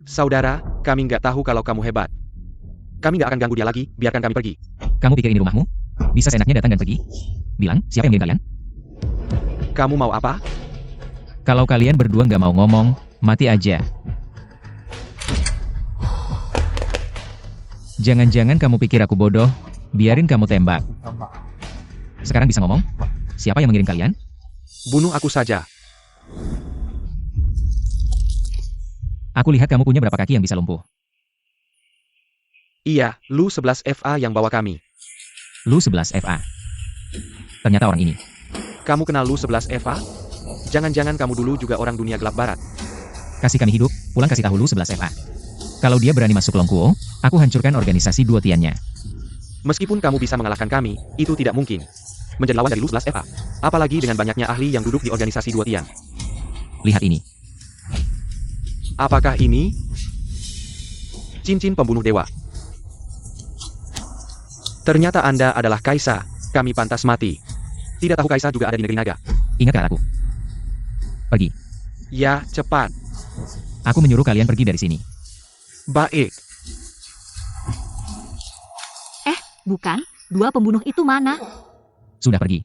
Saudara, kami nggak tahu kalau kamu hebat. Kami nggak akan ganggu dia lagi, biarkan kami pergi. Kamu pikir ini rumahmu? Bisa seenaknya datang dan pergi? Bilang, siapa yang ngirim kalian? Kamu mau apa? Kalau kalian berdua nggak mau ngomong, mati aja. Jangan-jangan kamu pikir aku bodoh, biarin kamu tembak. Sekarang bisa ngomong? Siapa yang mengirim kalian? Bunuh aku saja. Aku lihat kamu punya berapa kaki yang bisa lumpuh. Iya, Lu 11 FA yang bawa kami. Lu 11 FA. Ternyata orang ini. Kamu kenal Lu 11 FA? Jangan-jangan kamu dulu juga orang dunia gelap barat. Kasih kami hidup, pulang kasih tahu Lu 11 FA. Kalau dia berani masuk Longkuo, aku hancurkan organisasi Dua Tiannya. Meskipun kamu bisa mengalahkan kami, itu tidak mungkin. Menjadi lawan dari Lu 11 FA. Apalagi dengan banyaknya ahli yang duduk di organisasi Dua Tian. Lihat ini. Apakah ini? Cincin pembunuh dewa. Ternyata Anda adalah Kaisa, kami pantas mati. Tidak tahu Kaisa juga ada di negeri naga. Ingat kataku. Pergi. Ya, cepat. Aku menyuruh kalian pergi dari sini. Baik. Bukan, dua pembunuh itu mana? Sudah pergi.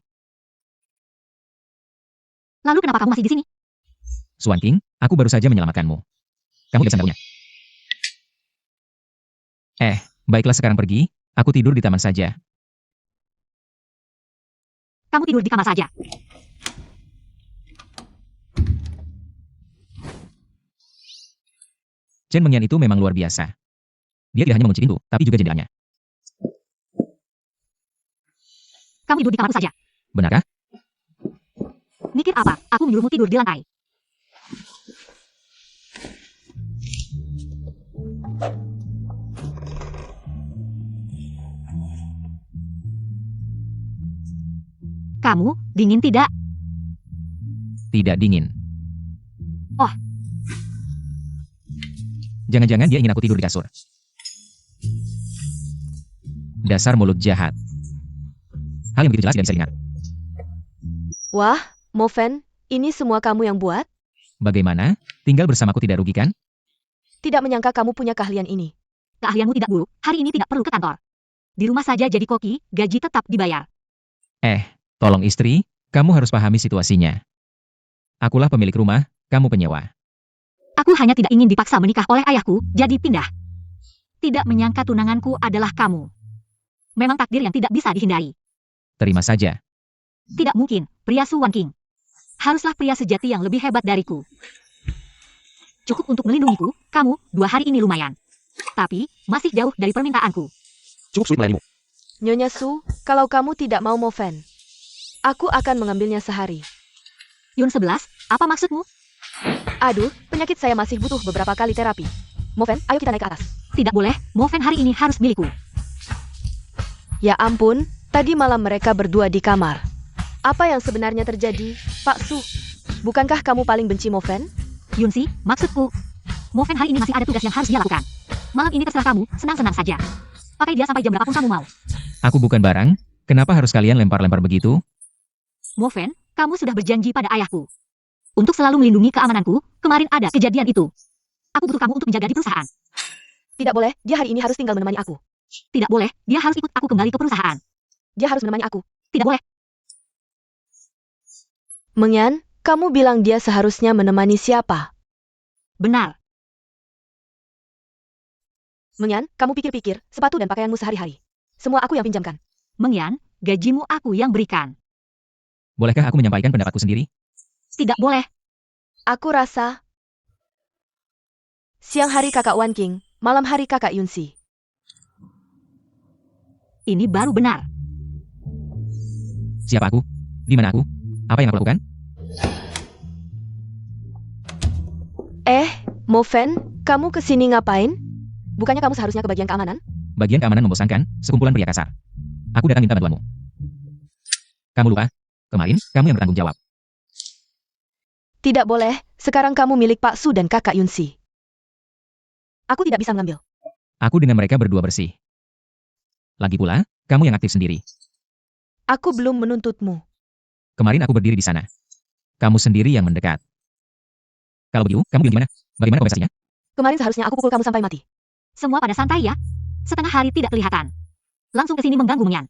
Lalu kenapa kamu masih di sini? Swan King, aku baru saja menyelamatkanmu. Kamu tidak sanggunya. Baiklah sekarang pergi, aku tidur di taman saja. Kamu tidur di kamar saja. Chen Mengyan itu memang luar biasa. Dia tidak hanya mengunci pintu, tapi juga jendelanya. Kamu tidur di kamarku saja. Benarkah? Mikir apa? Aku menyuruhmu tidur di lantai. Kamu dingin tidak? Tidak dingin. Oh. Jangan-jangan dia ingin aku tidur di kasur. Dasar mulut jahat. Hal yang begitu jelas tidak bisa diingat. Wah, Moven, ini semua kamu yang buat? Bagaimana? Tinggal bersamaku tidak rugi kan? Tidak menyangka kamu punya keahlian ini. Keahlianmu tidak buruk, hari ini tidak perlu ke kantor. Di rumah saja jadi koki, gaji tetap dibayar. Tolong istri, kamu harus pahami situasinya. Akulah pemilik rumah, kamu penyewa. Aku hanya tidak ingin dipaksa menikah oleh ayahku, jadi pindah. Tidak menyangka tunanganku adalah kamu. Memang takdir yang tidak bisa dihindari. Terima saja. Tidak mungkin, pria Su Wanking. Haruslah pria sejati yang lebih hebat dariku. Cukup untuk melindungiku, kamu, 2 hari ini lumayan. Tapi, masih jauh dari permintaanku. Cukup sulit melayanimu. Nyonya Su, kalau kamu tidak mau Moven, aku akan mengambilnya sehari. Yun 11, apa maksudmu? Aduh, penyakit saya masih butuh beberapa kali terapi. Moven, ayo kita naik ke atas. Tidak boleh, Moven hari ini harus milikku. Ya ampun, tadi malam mereka berdua di kamar. Apa yang sebenarnya terjadi, Pak Su? Bukankah kamu paling benci Moven? Yunsi, maksudku. Moven hari ini masih ada tugas yang harus dia lakukan. Malam ini terserah kamu, senang-senang saja. Pakai dia sampai jam berapapun kamu mau. Aku bukan barang, kenapa harus kalian lempar-lempar begitu? Moven, kamu sudah berjanji pada ayahku. Untuk selalu melindungi keamananku, kemarin ada kejadian itu. Aku butuh kamu untuk menjaga di perusahaan. Tidak boleh, dia hari ini harus tinggal menemani aku. Tidak boleh, dia harus ikut aku kembali ke perusahaan. Dia harus menemani aku. Tidak boleh. Mengyan, kamu bilang dia seharusnya menemani siapa? Benar. Mengyan, kamu pikir-pikir, sepatu dan pakaianmu sehari-hari. Semua aku yang pinjamkan. Mengyan, gajimu aku yang berikan. Bolehkah aku menyampaikan pendapatku sendiri? Tidak boleh. Aku rasa... Siang hari kakak Wan King, malam hari kakak Yunsi. Ini baru benar. Siapa aku? Di mana aku? Apa yang aku lakukan? Moven, kamu kesini ngapain? Bukannya kamu seharusnya ke bagian keamanan? Bagian keamanan membosankan, sekumpulan pria kasar. Aku datang minta bantuanmu. Kamu lupa? Kemarin, kamu yang bertanggung jawab. Tidak boleh, sekarang kamu milik Pak Su dan kakak Yunsi. Aku tidak bisa mengambil. Aku dengan mereka berdua bersih. Lagi pula, kamu yang aktif sendiri. Aku belum menuntutmu. Kemarin aku berdiri di sana. Kamu sendiri yang mendekat. Kalau begitu, kamu bilang gimana? Bagaimana kompensasinya? Kemarin seharusnya aku pukul kamu sampai mati. Semua pada santai ya. Setengah hari tidak kelihatan. Langsung ke sini mengganggu Mengyan.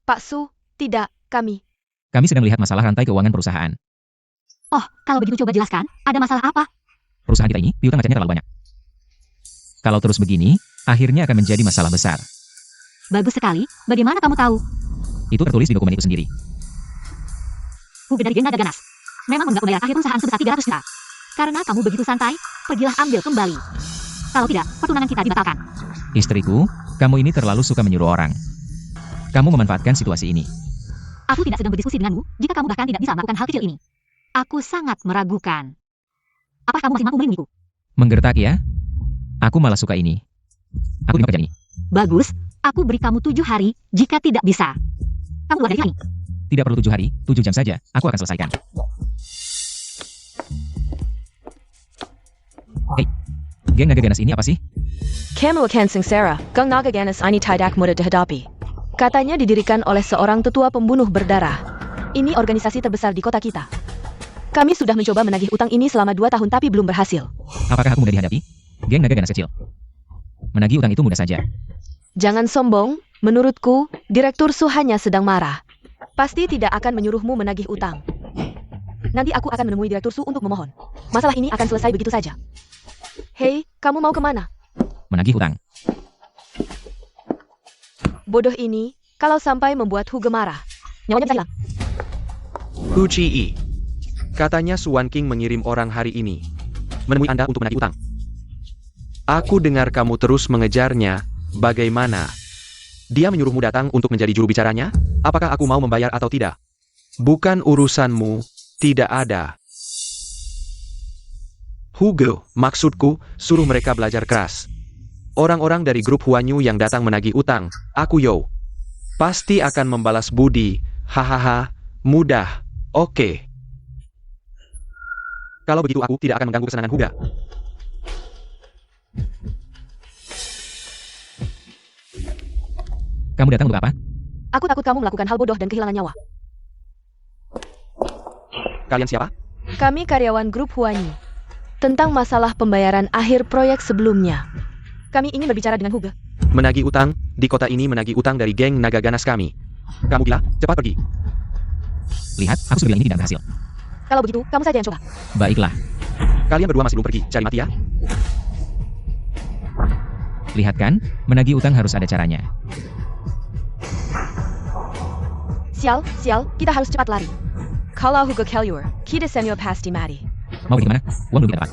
Pak Su, tidak, kami. Kami sedang lihat masalah rantai keuangan perusahaan. Oh, kalau begitu coba jelaskan, ada masalah apa? Perusahaan kita ini, piutang ngecatnya terlalu banyak. Kalau terus begini, akhirnya akan menjadi masalah besar. Bagus sekali, bagaimana kamu tahu? Itu tertulis di dokumen itu sendiri. Hube dari geng naga ganas. Memang menggak membayar akhir perusahaan sebesar 300 juta. Karena kamu begitu santai, pergilah ambil kembali. Kalau tidak, pertunangan kita dibatalkan. Istriku, kamu ini terlalu suka menyuruh orang. Kamu memanfaatkan situasi ini. Aku tidak sedang berdiskusi denganmu, jika kamu bahkan tidak bisa melakukan hal kecil ini. Aku sangat meragukan. Apa kamu masih mampu melindungiku? Menggertak ya? Aku malah suka ini. Aku terima kerjaan ini. Bagus, aku beri kamu 7 hari, jika tidak bisa. Kamu keluar dari sini. Tidak perlu 7 hari, 7 jam saja, aku akan selesaikan. Hei, geng naga ganas ini apa sih? Kamu akan sengsara, Geng Naga Ganas ini tidak mudah dihadapi. Katanya didirikan oleh seorang tetua pembunuh berdarah. Ini organisasi terbesar di kota kita. Kami sudah mencoba menagih utang ini selama 2 tahun tapi belum berhasil. Apakah aku mudah dihadapi? Geng naga ganas kecil. Menagih utang itu mudah saja. Jangan sombong, menurutku, Direktur Su hanya sedang marah. Pasti tidak akan menyuruhmu menagih utang. Nanti aku akan menemui Direktur Su untuk memohon. Masalah ini akan selesai begitu saja. Hei, kamu mau kemana? Menagih utang. Bodoh ini, kalau sampai membuat Huge marah, nyawanya bisa hilang. Hu Chi. Katanya Su Wan King mengirim orang hari ini. Menemui Anda untuk menagih utang. Aku dengar kamu terus mengejarnya, bagaimana? Dia menyuruhmu datang untuk menjadi juru bicaranya? Apakah aku mau membayar atau tidak? Bukan urusanmu, tidak ada. Hugo, maksudku, suruh mereka belajar keras. Orang-orang dari grup Huanyu yang datang menagih utang, aku Yo. Pasti akan membalas budi, Hahaha, mudah. Oke. Kalau begitu aku tidak akan mengganggu kesenangan Huga. Kamu datang untuk apa? Aku takut kamu melakukan hal bodoh dan kehilangan nyawa. Kalian siapa? Kami karyawan grup Huanyu. Tentang masalah pembayaran akhir proyek sebelumnya. Kami ingin berbicara dengan Huga. Menagih utang, di kota ini menagih utang dari geng naga ganas kami. Kamu gila? Cepat pergi. Lihat, aku sudah bilang ini tidak berhasil. Kalau begitu, kamu saja yang coba. Baiklah. Kalian berdua masih belum pergi, cari mati ya. Lihat kan, menagih utang harus ada caranya. Sial, kita harus cepat lari. Kalau Huga keluar, kita semua pasti mati. Mau pergi mana? Uang belum kita dapat.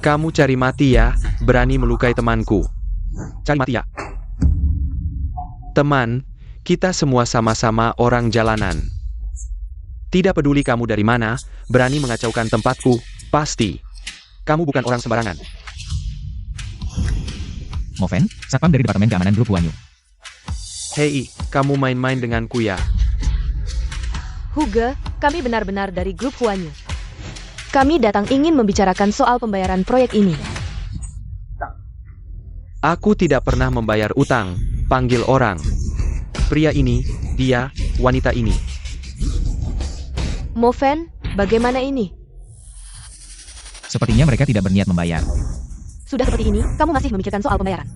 Kamu cari mati ya, berani melukai temanku. Cari mati ya. Teman, kita semua sama-sama orang jalanan. Tidak peduli kamu dari mana, berani mengacaukan tempatku, pasti. Kamu bukan orang sembarangan. Moven, satpam dari Departemen Keamanan Grup Huanyu. Hei, kamu main-main denganku ya. Huga, kami benar-benar dari grup Huanyu. Kami datang ingin membicarakan soal pembayaran proyek ini. Aku tidak pernah membayar utang, panggil orang. Pria ini, dia, wanita ini. Moven, bagaimana ini? Sepertinya mereka tidak berniat membayar. Sudah seperti ini, kamu masih memikirkan soal pembayaran.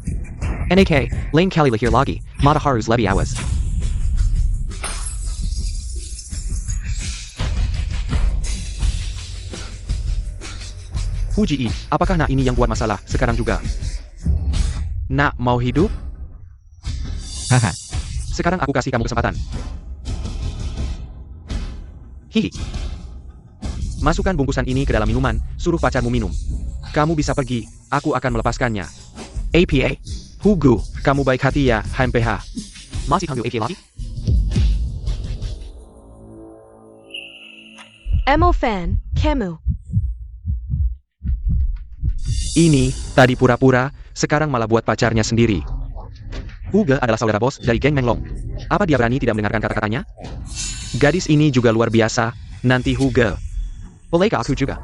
NAK, lain kali lahir lagi, mata harus lebih awas. Huji, apakah nak ini yang buat masalah sekarang juga? Nak mau hidup? Haha, Sekarang aku kasih kamu kesempatan. Hihi. Masukkan bungkusan ini ke dalam minuman, suruh pacarmu minum. Kamu bisa pergi, aku akan melepaskannya. APA. Hugo, kamu baik hati ya, HMPH. Masih panggil APA lagi? Moven, kamu. Ini, tadi pura-pura, sekarang malah buat pacarnya sendiri. Hugo adalah saudara bos dari geng Menglong. Apa dia berani tidak mendengarkan kata-katanya? Gadis ini juga luar biasa, nanti Hugo. Bolehkah aku juga?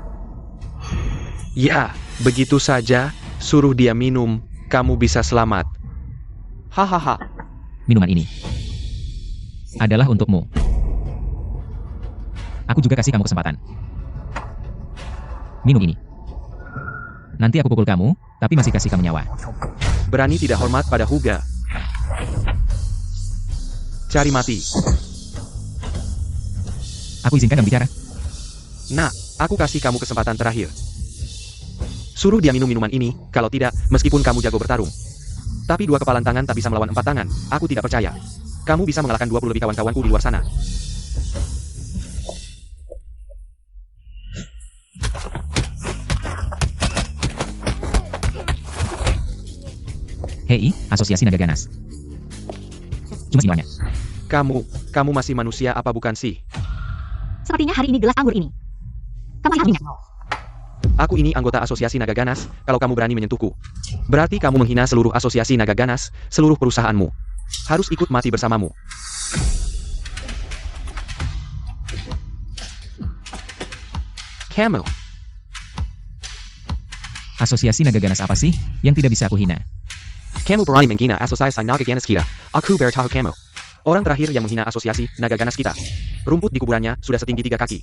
Ya, begitu saja, suruh dia minum, kamu bisa selamat. Hahaha. minuman ini adalah untukmu. Aku juga kasih kamu kesempatan. Minum ini. Nanti aku pukul kamu, tapi masih kasih kamu nyawa. Berani tidak hormat pada Hugo. Cari mati. Aku izinkan kamu bicara. Nah, aku kasih kamu kesempatan terakhir. Suruh dia minum minuman ini, kalau tidak, meskipun kamu jago bertarung. Tapi dua kepalan tangan tak bisa melawan 4 tangan, aku tidak percaya. Kamu bisa mengalahkan 20 lebih kawan-kawanku di luar sana. Hei, Asosiasi Naga Ganas. Cuma semuanya. Kamu masih manusia apa bukan sih? Sepertinya hari ini gelas anggur ini. Kamu lihat minyak. Aku ini anggota Asosiasi Naga Ganas, kalau kamu berani menyentuhku. Berarti kamu menghina seluruh Asosiasi Naga Ganas, seluruh perusahaanmu. Harus ikut mati bersamamu. Kamu. Asosiasi Naga Ganas apa sih yang tidak bisa aku hina? Kamu berani menghina Asosiasi Naga Ganas kita. Aku bertahu kamu. Orang terakhir yang menghina Asosiasi Naga Ganas kita. Rumput di kuburannya sudah setinggi 3 kaki.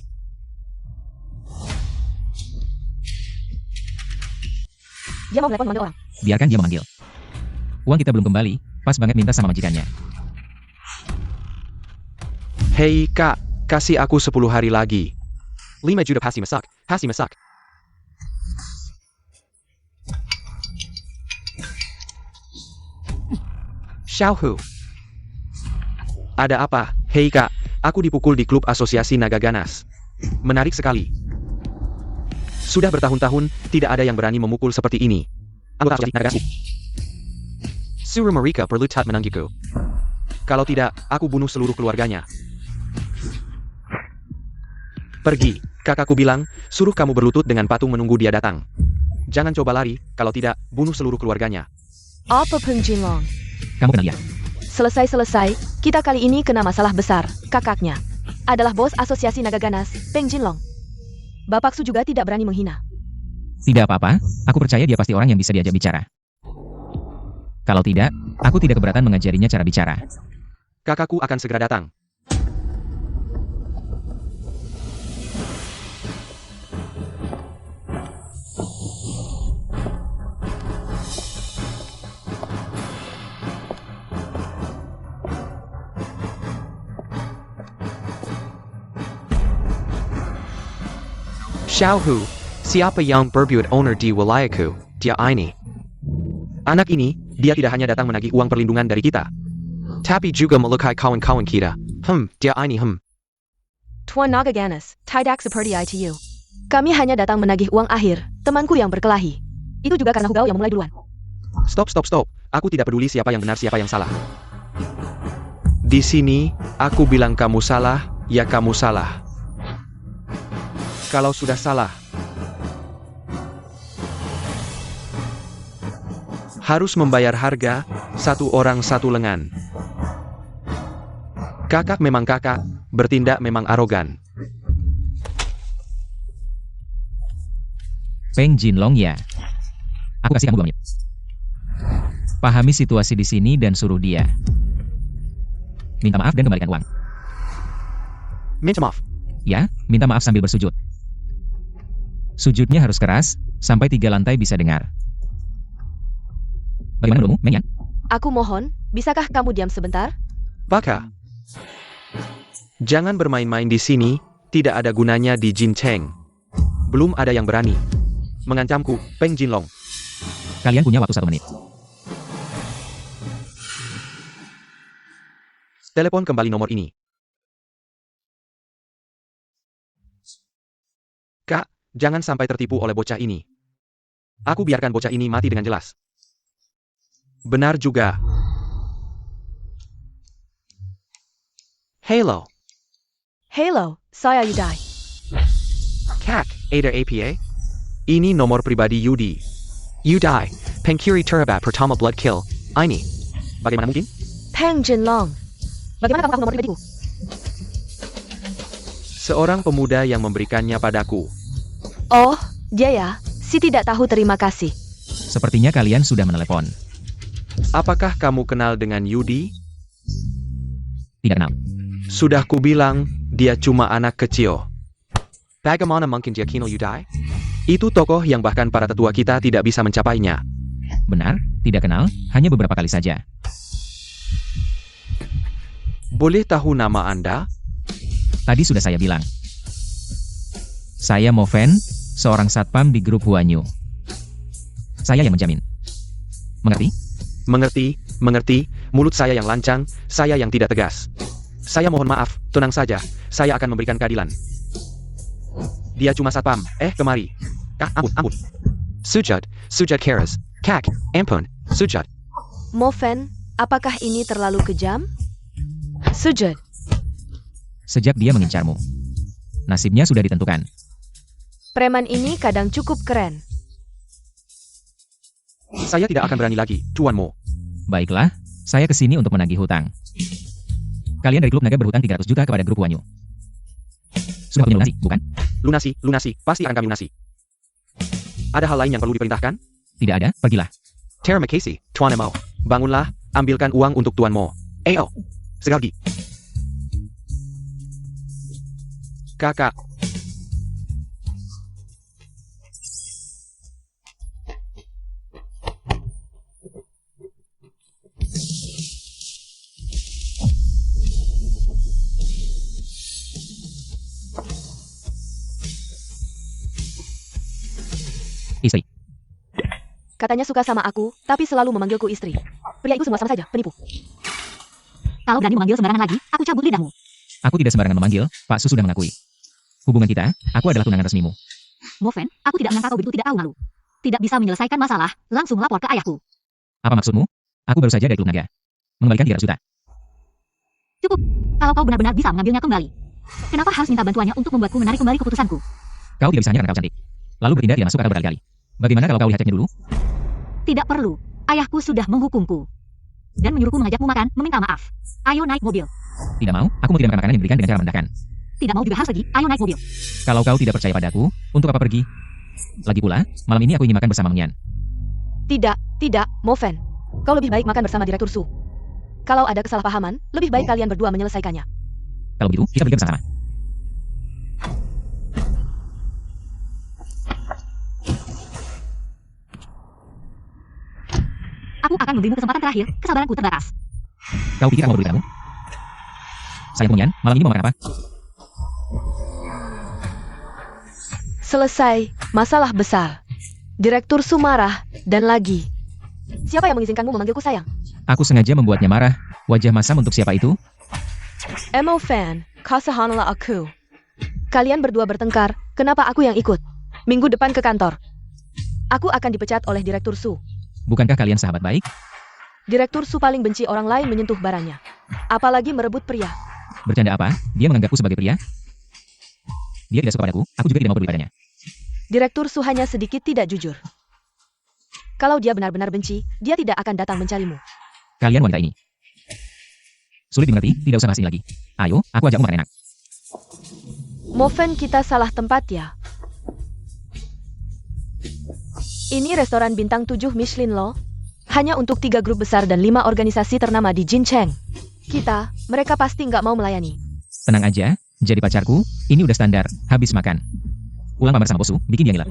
Dia mau telepon memanggil orang. Biarkan dia memanggil. Uang kita belum kembali, pas banget minta sama majikannya. Hei kak, kasih aku 10 hari lagi. 5 juta pasti masak, pasti masak. Xiaohu. Ada apa? Hei kak, aku dipukul di klub Asosiasi Naga Ganas. Menarik sekali. Sudah bertahun-tahun, tidak ada yang berani memukul seperti ini. Anggota Asosiasi Naga Ganas. Suruh mereka perlu tat menanggiku. Kalau tidak, aku bunuh seluruh keluarganya. Pergi, kakakku bilang, suruh kamu berlutut dengan patung menunggu dia datang. Jangan coba lari, kalau tidak, bunuh seluruh keluarganya. Apa Peng Jinlong? Kamu kenal dia? Selesai-selesai, kita kali ini kena masalah besar. Kakaknya adalah bos asosiasi naga ganas, Peng Jinlong. Bapak Su juga tidak berani menghina. Tidak apa-apa, aku percaya dia pasti orang yang bisa diajak bicara. Kalau tidak, aku tidak keberatan mengajarinya cara bicara. Kakakku akan segera datang. Xiaohu, siapa yang berbuat owner di wilayahku? Dia ini. Anak ini, dia tidak hanya datang menagih uang perlindungan dari kita, tapi juga melukai kawan-kawan kita. Dia ini. Tuan Naga Ganas, tidak seperti ITU. Kami hanya datang menagih uang akhir, temanku yang berkelahi. Itu juga karena Hugao yang memulai duluan. Stop. Aku tidak peduli siapa yang benar siapa yang salah. Di sini, aku bilang kamu salah, ya kamu salah. Kalau sudah salah, harus membayar harga, satu orang satu lengan. Kakak memang kakak, bertindak memang arogan. Peng Jinlong ya. Aku kasih kamu 2 menit. Pahami situasi di sini dan suruh dia minta maaf dan kembalikan uang. Minta maaf. Ya, minta maaf sambil bersujud. Sujudnya harus keras, sampai 3 lantai bisa dengar. Bagaimana menurutmu, Meng Yan? Aku mohon, bisakah kamu diam sebentar? Baka. Jangan bermain-main di sini, tidak ada gunanya di Jin Cheng. Belum ada yang berani mengancamku, Peng Jinlong. Kalian punya waktu 1 menit. Telepon kembali nomor ini. Kak, jangan sampai tertipu oleh bocah ini. Aku biarkan bocah ini mati dengan jelas. Benar juga. Halo. Halo, saya Yudai. Kak, Ada APA? Ini nomor pribadi Yudi. Yudai, Pengkiri Terabat pertama blood kill. Ini. Bagaimana mungkin? Peng Jinlong. Bagaimana kamu tahu nomor pribadiku? Seorang pemuda yang memberikannya padaku. Oh, dia ya. Si tidak tahu terima kasih. Sepertinya kalian sudah menelepon. Apakah kamu kenal dengan Yudi? Tidak kenal. Sudah kubilang, dia cuma anak kecil. Bagaimana mungkin dia kenal Yudai? Itu tokoh yang bahkan para tetua kita tidak bisa mencapainya. Benar, tidak kenal, hanya beberapa kali saja. Boleh tahu nama Anda? Tadi sudah saya bilang. Saya Moven, seorang satpam di grup Huanyu. Saya yang menjamin. Mengerti? Mengerti, mulut saya yang lancang, saya yang tidak tegas. Saya mohon maaf, tenang saja, saya akan memberikan keadilan. Dia cuma satpam, kemari. Ampun. Sujud Keras. Kak, ampun, Sujud. Moven, apakah ini terlalu kejam? Sujud. Sejak dia mengincarmu, nasibnya sudah ditentukan. Preman ini kadang cukup keren. Saya tidak akan berani lagi, Tuan Mo. Baiklah, saya kesini untuk menagih hutang. Kalian dari klub naga berhutang 300 juta kepada grup Huanyu. Sudah punya lunasi, bukan? Lunasi, pasti akan kami lunasi. Ada hal lain yang perlu diperintahkan? Tidak ada, pergilah. Terima kasih, Tuan Mo. Bangunlah, ambilkan uang untuk Tuan Mo. Ayo, sekali lagi. Kakak. Istri. Katanya suka sama aku, tapi selalu memanggilku istri. Pria itu semua sama saja, penipu. Kalau berani memanggil sembarangan lagi, aku cabut lidahmu. Aku tidak sembarangan memanggil, Pak Su sudah mengakui. Hubungan kita, aku adalah tunangan resmimu. Moven, aku tidak menyangka kau begitu tidak tahu malu. Tidak bisa menyelesaikan masalah, langsung lapor ke ayahku. Apa maksudmu? Aku baru saja dari klub naga. Mengembalikan 300 juta. Cukup. Kalau kau benar-benar bisa mengambilnya kembali. Kenapa harus minta bantuannya untuk membuatku menarik kembali keputusanku? Kau tidak bisa hanya karena kau cantik. Lalu bertindak tidak masuk akal berkali-kali. Bagaimana kalau kau lihat ceknya dulu? Tidak perlu. Ayahku sudah menghukumku. Dan menyuruhku mengajakmu makan, meminta maaf. Ayo naik mobil. Tidak mau, aku mau tidak makan makanan yang diberikan dengan cara merendahkan. Tidak mau juga harus pergi, ayo naik mobil. Kalau kau tidak percaya padaku, untuk apa pergi? Lagi pula, malam ini aku ingin makan bersama Mengyan. Tidak, Moven. Kau lebih baik makan bersama Direktur Su. Kalau ada kesalahpahaman, lebih baik kalian berdua menyelesaikannya. Kalau begitu, kita pergi bersama. Aku akan memberimu kesempatan terakhir, kesabaranku terbatas. Kau pikir aku mau beri kamu? Saya Mengyan, malam ini mau makan apa? Selesai, masalah besar. Direktur Su marah, dan lagi. Siapa yang mengizinkanmu memanggilku sayang? Aku sengaja membuatnya marah. Wajah masam untuk siapa itu? Emo fan, kasahanlah aku. Kalian berdua bertengkar, kenapa aku yang ikut? Minggu depan ke kantor. Aku akan dipecat oleh Direktur Su. Bukankah kalian sahabat baik? Direktur Su paling benci orang lain menyentuh barangnya. Apalagi merebut pria. Bercanda apa? Dia menganggapku sebagai pria? Dia tidak suka padaku, aku juga tidak mau peduli padanya. Direktur Su hanya sedikit tidak jujur. Kalau dia benar-benar benci, dia tidak akan datang mencarimu. Kalian wanita ini sulit dimengerti, tidak usah bahas ini lagi. Ayo, aku ajakmu makan enak. Moven, kita salah tempat ya. Ini restoran bintang 7 Michelin loh. Hanya untuk 3 grup besar dan 5 organisasi ternama di Jincheng. Mereka pasti nggak mau melayani. Tenang aja, jadi pacarku, ini udah standar, habis makan. Ulang pamer sama bosu, bikin dia ngiler.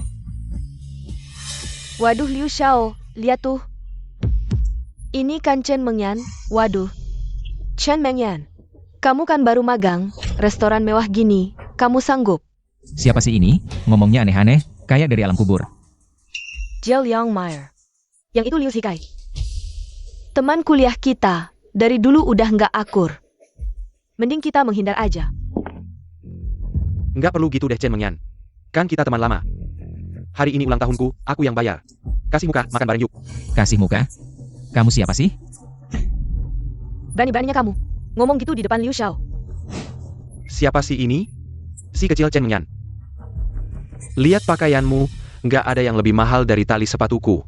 Waduh Liu Xiao, lihat tuh. Ini kan Chen Mengyan, waduh. Chen Mengyan, kamu kan baru magang, restoran mewah gini, kamu sanggup? Siapa sih ini? Ngomongnya aneh-aneh, kayak dari alam kubur. Jiao Liangmeyer. Yang itu Liu Zikai. Teman kuliah kita, dari dulu udah nggak akur. Mending kita menghindar aja. Nggak perlu gitu deh Chen Mengyan. Kan kita teman lama. Hari ini ulang tahunku, aku yang bayar. Kasih muka, makan bareng yuk. Kasih muka? Kamu siapa sih? Berani-beraninya kamu ngomong gitu di depan Liu Xiao. Siapa sih ini? Si kecil Chen Mengyan. Lihat pakaianmu, nggak ada yang lebih mahal dari tali sepatuku.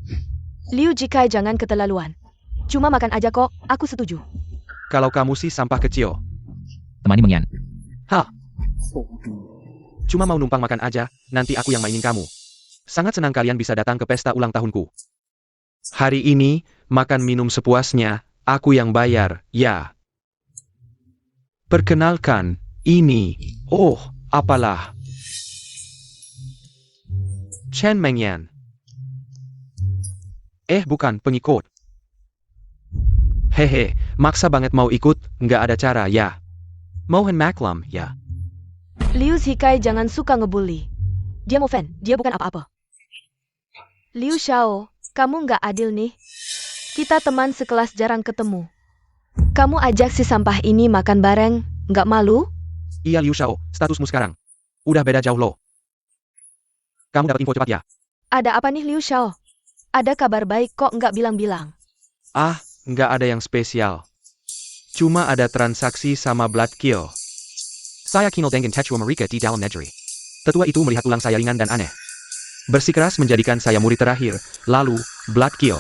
Liu Zikai jangan keterlaluan. Cuma makan aja kok, aku setuju. Kalau kamu sih sampah kecil. Temani Mengyan. Cuma mau numpang makan aja, nanti aku yang mainin kamu. Sangat senang kalian bisa datang ke pesta ulang tahunku. Hari ini, makan minum sepuasnya, aku yang bayar, ya. Perkenalkan, ini, apalah. Chen Mengyan. Bukan, pengikut. Hehe, maksa banget mau ikut, nggak ada cara, ya. Mohon maklum, ya. Liu Zikai jangan suka ngebully. Dia mau fan, dia bukan apa-apa. Liu Xiao, kamu nggak adil nih. Kita teman sekelas jarang ketemu. Kamu ajak si sampah ini makan bareng, nggak malu? Iya Liu Xiao, statusmu sekarang. Udah beda jauh loh. Kamu dapat info cepat ya? Ada apa nih Liu Xiao? Ada kabar baik kok nggak bilang-bilang. Nggak ada yang spesial. Cuma ada transaksi sama Blood Kill. Saya kinol dengan Techua mereka di dalam negeri. Tetua itu melihat tulang saya ringan dan aneh. Bersikeras menjadikan saya murid terakhir, lalu, Blood Kill.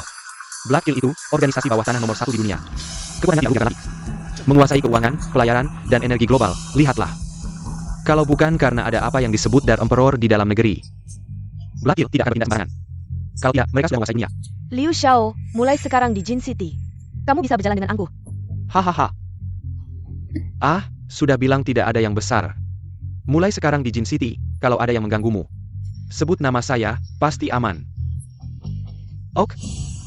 Blood Kill itu, organisasi bawah tanah nomor 1 di dunia. Kekuatan tidak lagi. Menguasai keuangan, pelayaran, dan energi global, lihatlah. Kalau bukan karena ada apa yang disebut Dar Emperor di dalam negeri. Blood Kill tidak akan bertindak sembarangan. Kalau tidak, mereka sudah menguasai dunia. Liu Xiao, mulai sekarang di Jin City. Kamu bisa berjalan dengan angkuh. Hahaha. Sudah bilang tidak ada yang besar. Mulai sekarang di Jin City, kalau ada yang mengganggumu, sebut nama saya, pasti aman. Ok.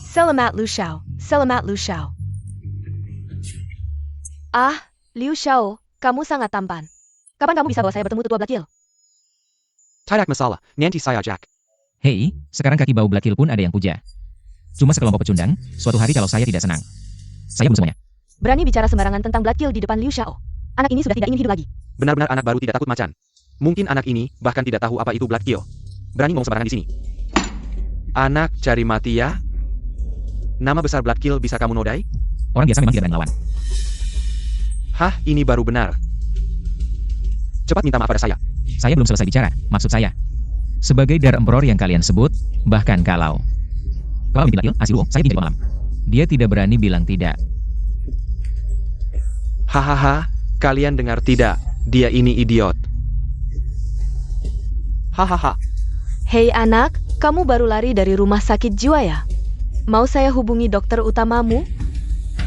Selamat Liu Xiao, selamat Liu Xiao. Liu Xiao, kamu sangat tampan. Kapan kamu bisa bawa saya bertemu tetua Blood Kill? Tidak masalah, nanti saya Jack. Hei, sekarang kaki bau Blood Kill pun ada yang puja. Cuma sekelompok pecundang, suatu hari kalau saya tidak senang. Saya belum semuanya. Berani bicara sembarangan tentang Blood Kill di depan Liu Xiao. Anak ini sudah tidak ingin hidup lagi. Benar-benar anak baru tidak takut macan. Mungkin anak ini bahkan tidak tahu apa itu Blood Kill. Berani ngomong sembarangan di sini. Anak cari mati ya? Nama besar Blood Kill bisa kamu nodai? Orang biasa memang tidak berani lawan. Ini baru benar. Cepat minta maaf pada saya. Saya belum selesai bicara, maksud saya. Sebagai Dar Emperor yang kalian sebut, bahkan kalau mimpi Blood Kill, asilu, saya ingin jadi malam. Dia tidak berani bilang tidak. Hahaha, kalian dengar tidak? Dia ini idiot. Hahaha. Hei anak, kamu baru lari dari rumah sakit jiwa ya? Mau saya hubungi dokter utamamu?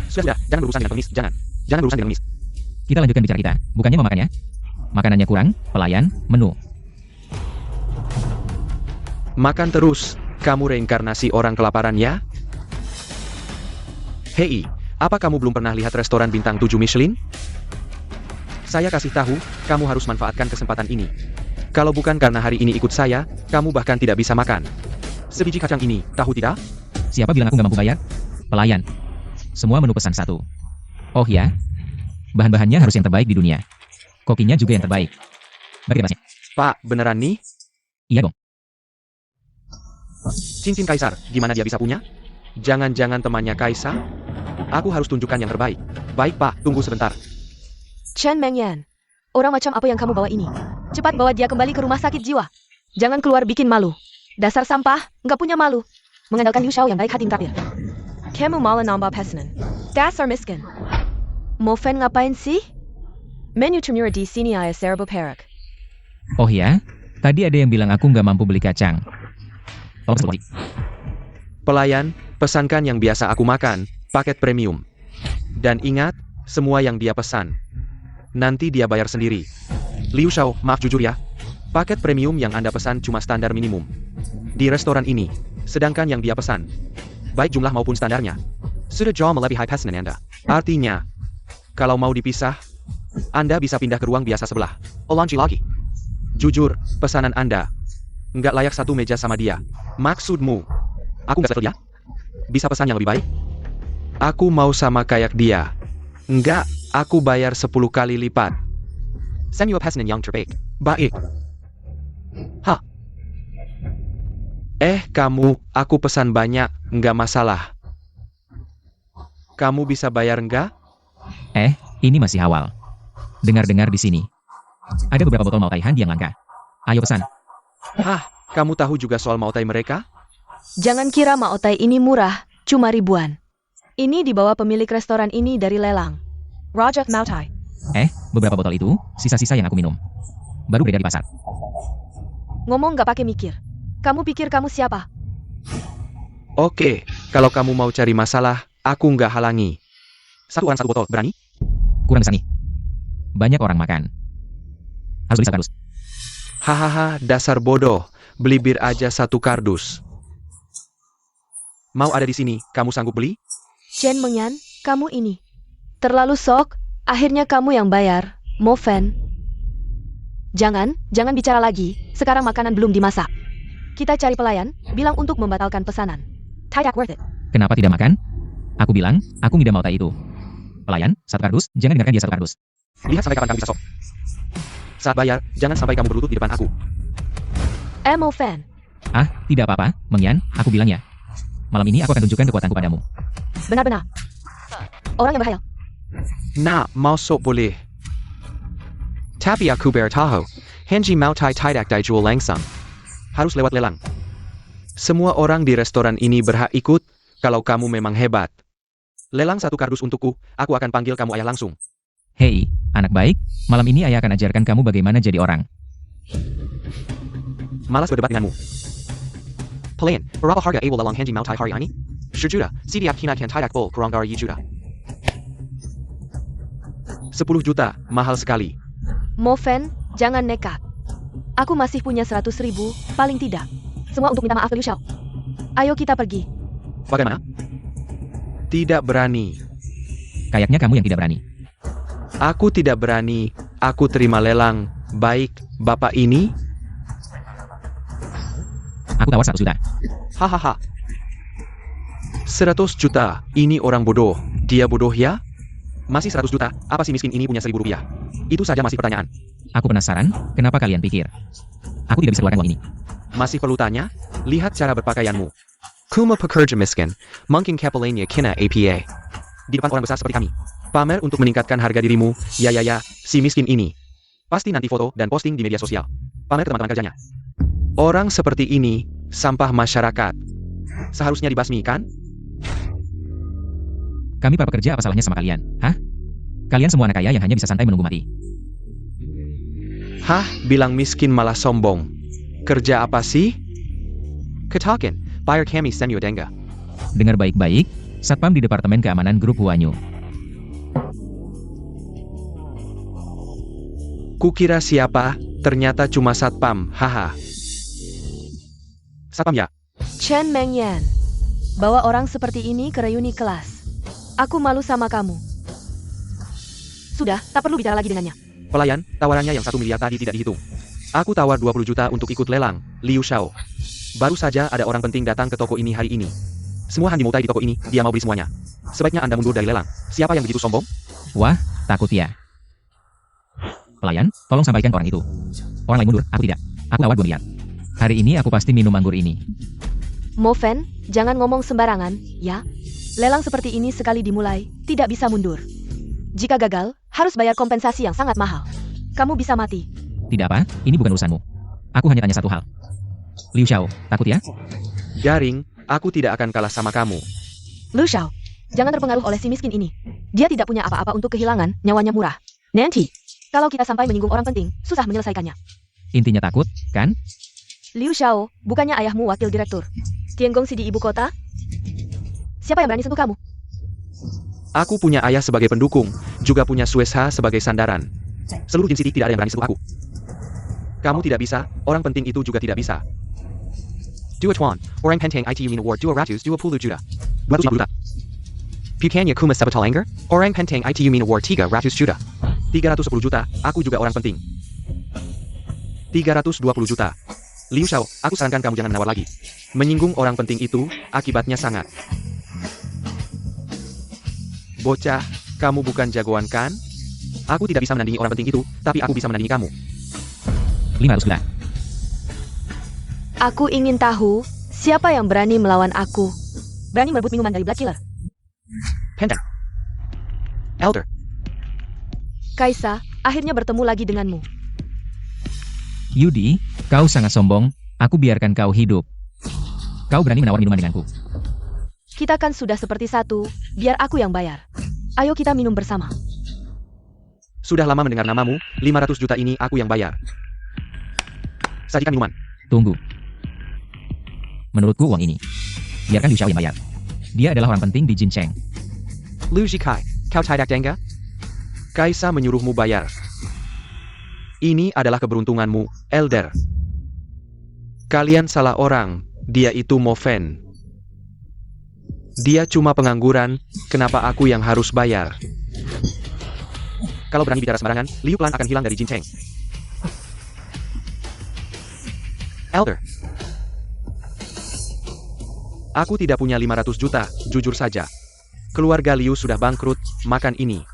Sudah, jangan berurusan dengan pengemis, jangan. Jangan berurusan dengan pengemis. Kita lanjutkan bicara kita. Bukannya mau makan ya? Makanannya kurang, pelayan, menu. Makan terus, kamu reinkarnasi orang kelaparan ya? Hei, apa kamu belum pernah lihat restoran bintang 7 Michelin? Saya kasih tahu, kamu harus manfaatkan kesempatan ini. Kalau bukan karena hari ini ikut saya, kamu bahkan tidak bisa makan. Sebiji kacang ini, tahu tidak? Siapa bilang aku nggak mampu bayar? Pelayan. Semua menu pesan satu. Oh ya? Bahan-bahannya harus yang terbaik di dunia. Kokinya juga yang terbaik. Bagi masnya. Pak, beneran nih? Iya dong. Cincin Kaisar, gimana dia bisa punya? Jangan-jangan temannya Kaisar? Aku harus tunjukkan yang terbaik. Baik pak, tunggu sebentar. Chen Mengyan, orang macam apa yang kamu bawa ini? Cepat bawa dia kembali ke rumah sakit jiwa. Jangan keluar bikin malu. Dasar sampah, nggak punya malu. Mengandalkan Liu Xiao yang baik hati terakhir. Kamu malah nambah pesanan. Dasar miskin. Mo Fen ngapain sih? Menu termurah di sini ayah serba perak. Oh ya? Tadi ada yang bilang aku nggak mampu beli kacang. Tolong sebut. Pelayan, pesankan yang biasa aku makan, paket premium. Dan ingat, semua yang dia pesan. Nanti dia bayar sendiri. Liu Xiao, maaf jujur ya. Paket premium yang Anda pesan cuma standar minimum. Di restoran ini, sedangkan yang dia pesan, baik jumlah maupun standarnya, sudah jauh melebihi pesanan Anda. Artinya, kalau mau dipisah, Anda bisa pindah ke ruang biasa sebelah. Olanji lagi. Jujur, pesanan Anda nggak layak satu meja sama dia. Maksudmu, aku nggak setia? Bisa pesan yang lebih baik? Aku mau sama kayak dia. Enggak, aku bayar 10 kali lipat. Samuel pesanan yang terbaik. Baik. Hah? Kamu, aku pesan banyak, nggak masalah. Kamu bisa bayar nggak? Ini masih awal. Dengar-dengar di sini. Ada beberapa botol Mao Tai Han yang langka. Ayo pesan. Hah, kamu tahu juga soal Mao Tai mereka? Jangan kira Mao Tai ini murah, cuma ribuan. Ini dibawa pemilik restoran ini dari lelang. Roger Mao Tai. Beberapa botol itu, sisa-sisa yang aku minum. Baru beredar di pasar. Ngomong nggak pakai mikir. Kamu pikir kamu siapa? Oke, kalau kamu mau cari masalah, aku nggak halangi. Satu orang satu botol, berani? Kurang besar nih. Banyak orang makan. Harus beli sekardus. Hahaha, dasar bodoh. Beli bir aja 1 kardus. Mau ada di sini, kamu sanggup beli? Chen Mengyan, kamu ini. Terlalu sok, akhirnya kamu yang bayar. Mo Fen. Jangan bicara lagi. Sekarang makanan belum dimasak. Kita cari pelayan, bilang untuk membatalkan pesanan. Tidak worth it. Kenapa tidak makan? Aku bilang, aku ngidam Mao Tai itu. Pelayan, 1 kardus, jangan dengarkan dia 1 kardus. Lihat sampai kapan kamu bisa sok. Saat bayar, jangan sampai kamu berlutut di depan aku. Mo Fen. Tidak apa-apa, Mengyan, aku bilang ya. Malam ini aku akan tunjukkan kekuatanku padamu. Benar-benar. Orang yang berhayal. Nah, mau sok boleh. Tapi aku bertahu, Henji Mao Tai tidak dijual langsung. Harus lewat lelang. Semua orang di restoran ini berhak ikut, kalau kamu memang hebat. Lelang 1 kardus untukku, aku akan panggil kamu ayah langsung. Hei, anak baik, malam ini ayah akan ajarkan kamu bagaimana jadi orang. Malas berdebat denganmu. Pelayan, berapa harga awal lelang Henji Mao Tai hari ini? 10 juta, setiap kinakan tidak bol kurang dari juta. 10 juta, mahal sekali. Mo Fen, jangan nekat. Aku masih punya 100.000, paling tidak. Semua untuk minta maaf ke Liu Xiao. Ayo kita pergi. Bagaimana? Tidak berani. Kayaknya kamu yang tidak berani. Aku tidak berani, aku terima lelang. Baik, bapak ini? Aku tawar 100 juta. Hahaha. 100 juta, ini orang bodoh. Dia bodoh ya? Masih 100 juta, apa si miskin ini punya 1.000 rupiah? Itu saja masih pertanyaan. Aku penasaran, kenapa kalian pikir aku tidak bisa keluarkan uang ini? Masih perlu tanya? Lihat cara berpakaianmu. Kuma pekerja miskin, mungkin kepalanya kena APA. Di depan orang besar seperti kami. Pamer untuk meningkatkan harga dirimu, ya, si miskin ini. Pasti nanti foto dan posting di media sosial. Pamer ke teman-teman kerjanya. Orang seperti ini, sampah masyarakat. Seharusnya dibasmi, kan? Kami para pekerja apa salahnya sama kalian? Hah? Kalian semua anak kaya yang hanya bisa santai menunggu mati. Hah, bilang miskin malah sombong. Kerja apa sih? Ketakin, bayar kami senyo denga. Dengar baik-baik, Satpam di Departemen Keamanan Grup Huanyu. Kukira siapa, ternyata cuma satpam, haha. Satpam ya? Chen Mengyan. Bawa orang seperti ini ke reuni kelas. Aku malu sama kamu. Sudah, tak perlu bicara lagi dengannya. Pelayan, tawarannya yang 1 miliar tadi tidak dihitung. Aku tawar 20 juta untuk ikut lelang, Liu Xiao. Baru saja ada orang penting datang ke toko ini hari ini. Semua Han dimutai di toko ini, dia mau beli semuanya. Sebaiknya Anda mundur dari lelang. Siapa yang begitu sombong? Wah, takut ya. Pelayan, tolong sampaikan ke orang itu. Orang lain mundur, aku tidak. Aku tawar 2 miliar. Hari ini aku pasti minum anggur ini. Mo Fen, jangan ngomong sembarangan, ya. Lelang seperti ini sekali dimulai, tidak bisa mundur. Jika gagal, harus bayar kompensasi yang sangat mahal. Kamu bisa mati. Tidak apa, ini bukan urusanmu. Aku hanya tanya satu hal. Liu Xiao, takut ya? Garing, aku tidak akan kalah sama kamu. Lu Xiao, jangan terpengaruh oleh si miskin ini. Dia tidak punya apa-apa untuk kehilangan, nyawanya murah. Nanti, kalau kita sampai menyinggung orang penting, susah menyelesaikannya. Intinya takut, kan? Liu Xiao, bukannya ayahmu wakil direktur Tiangongxi di ibu kota? Siapa yang berani sentuh kamu? Aku punya ayah sebagai pendukung, juga punya Suesha sebagai sandaran. Seluruh Jin City tidak ada yang berani sentuh aku. Kamu tidak bisa, orang penting itu juga tidak bisa. 2 Tuan, orang penting ITU Min Award 220 juta. 250 juta. Bukannya Kuma Sabatal Anger? Orang penting ITU Min Award 300 juta. 310 juta, aku juga orang penting. 320 juta. Liu Xiao, aku sarankan kamu jangan menawar lagi. Menyinggung orang penting itu, akibatnya sangat. Bocah, kamu bukan jagoan kan? Aku tidak bisa menandingi orang penting itu, tapi aku bisa menandingi kamu. 500 juta. Aku ingin tahu, siapa yang berani melawan aku? Berani merebut minuman dari Black Killer? Pendant. Elder. Kaisa, akhirnya bertemu lagi denganmu. Yudi, kau sangat sombong, aku biarkan kau hidup. Kau berani menawar minuman denganku. Kita kan sudah seperti satu, biar aku yang bayar. Ayo kita minum bersama. Sudah lama mendengar namamu, 500 juta ini aku yang bayar. Sajikan minuman. Tunggu. Menurutku uang ini. Biarkan Liu Xiao yang bayar. Dia adalah orang penting di Jincheng. Lu Zikai, kau tidak dengar? Kaisa menyuruhmu bayar. Ini adalah keberuntunganmu, Elder. Kalian salah orang, dia itu Mo Fen. Dia cuma pengangguran, kenapa aku yang harus bayar? Kalau berani bicara sembarangan, Liu Plan akan hilang dari Jincheng. Elder. Aku tidak punya 500 juta, jujur saja. Keluarga Liu sudah bangkrut, makan ini.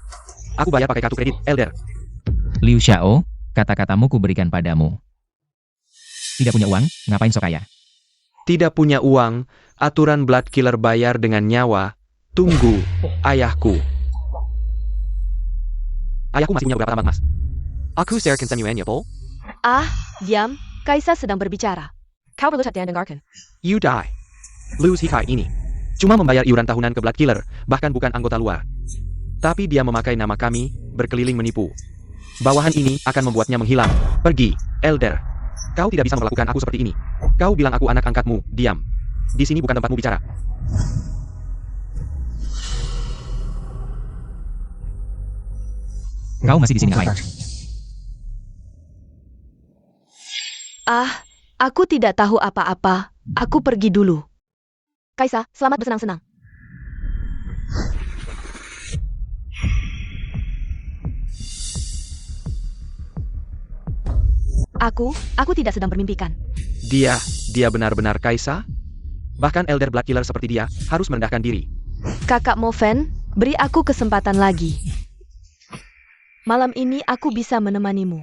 Aku bayar pakai kartu kredit, Elder. Liu Xiao, kata-katamu kuberikan padamu. Tidak punya uang, ngapain sok kaya? Tidak punya uang, aturan Blood Killer bayar dengan nyawa. Tunggu, ayahku. Ayahku masih punya beberapa tambang emas. Aku serahkan semuanya, Paul. Ah, diam, Kaisa sedang berbicara. Kau perlu dan dengarkan. You die. Lose Hikai ini. Cuma membayar iuran tahunan ke Blood Killer, bahkan bukan anggota luar. Tapi dia memakai nama kami, berkeliling menipu. Bawahan ini akan membuatnya menghilang. Pergi, Elder. Kau tidak bisa memperlakukan aku seperti ini. Kau bilang aku anak angkatmu, diam. Di sini bukan tempatmu bicara. Kau masih di sini ngapain? Ah, aku tidak tahu apa-apa. Aku pergi dulu. Kaisa, selamat bersenang-senang. Aku tidak sedang bermimpikan. Dia benar-benar Kaisa? Bahkan Elder Blood Killer seperti dia, harus merendahkan diri. Kakak Mo Fen, beri aku kesempatan lagi. Malam ini aku bisa menemanimu.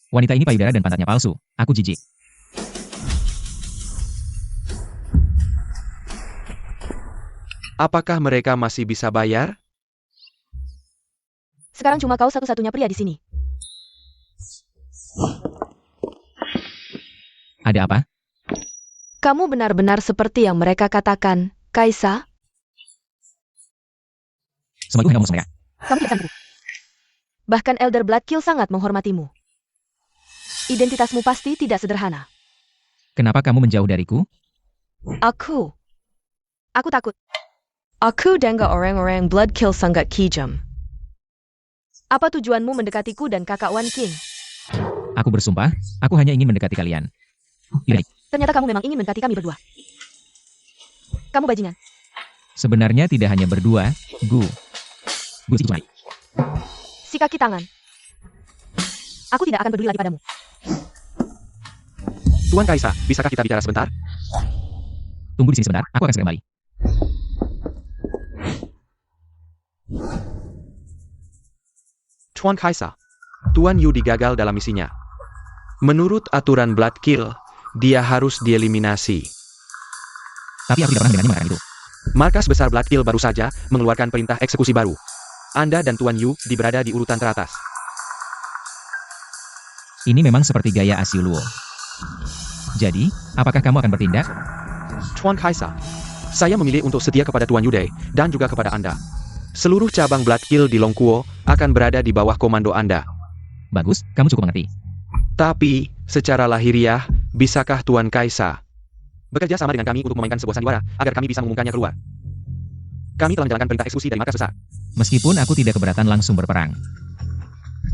Wanita ini payudara dan pantatnya palsu. Aku jijik. Apakah mereka masih bisa bayar? Sekarang cuma kau satu-satunya pria di sini. Kamu benar-benar seperti yang mereka katakan, Kaisa? Semua itu hanya omong kosong mereka. Kamu tidak sanggup. Bahkan Elder Bloodkill sangat menghormatimu. Identitasmu pasti tidak sederhana. Kenapa kamu menjauh dariku? Aku takut. Aku dengar orang-orang Bloodkill sangat kejam. Apa tujuanmu mendekatiku dan kakak Wan King? Aku bersumpah, aku hanya ingin mendekati kalian. Tidak, Ternyata kamu memang ingin mendekati kami berdua. Kamu bajingan. sebenarnya tidak hanya berdua, Gu itu cuma. Si kaki tangan. Aku tidak akan peduli lagi padamu. Tuan Kaisa, bisakah kita bicara sebentar? Tunggu di sini sebentar, aku akan segera kembali. Tuan Kaisa, Tuan Yudi gagal dalam misinya. Menurut aturan Bloodkill, dia harus dieliminasi. Tapi aku tidak pernah dengannya mengatakan itu. Markas besar Bloodkill baru saja mengeluarkan perintah eksekusi baru. Anda dan Tuan Yu berada di urutan teratas. Ini memang seperti gaya Asiu Luo. Jadi, apakah kamu akan bertindak? Tuan Kaisa, saya memilih untuk setia kepada Tuan Yude dan juga kepada Anda. Seluruh cabang Bloodkill di Longkuo akan berada di bawah komando Anda. Bagus, kamu cukup mengerti. Tapi, secara lahiriah, bisakah Tuan Kaisa bekerja sama dengan kami untuk memainkan sebuah sandiwara agar kami bisa mengumumkannya keluar? Kami telah menjalankan perintah eksekusi dari markas besar. Meskipun aku tidak keberatan langsung berperang.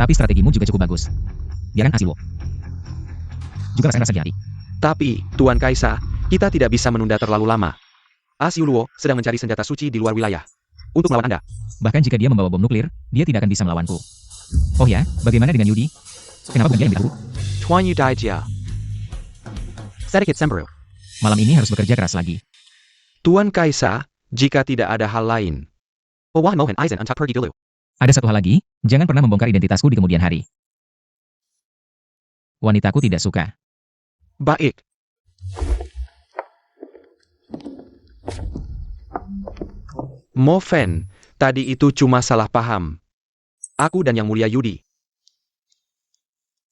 Tapi strategimu juga cukup bagus. Biarkan Asiu Luo juga rasakan rasa di hati. Tapi, Tuan Kaisa, kita tidak bisa menunda terlalu lama. Asiu Luo sedang mencari senjata suci di luar wilayah untuk melawan Anda. Bahkan jika dia membawa bom nuklir, dia tidak akan bisa melawanku. Oh ya, bagaimana dengan Yudi? Kenapa bukan dia yang lebih dahulu? Tuan Yudaijia. Sedikit Semperu. Malam ini harus bekerja keras lagi. Tuan Kaisa, jika tidak ada hal lain. Wah mohon izin untuk pergi dulu. Ada satu hal lagi, jangan pernah membongkar identitasku di kemudian hari. Wanitaku tidak suka. Baik. Mofen, tadi itu cuma salah paham. Aku dan Yang Mulia Yudi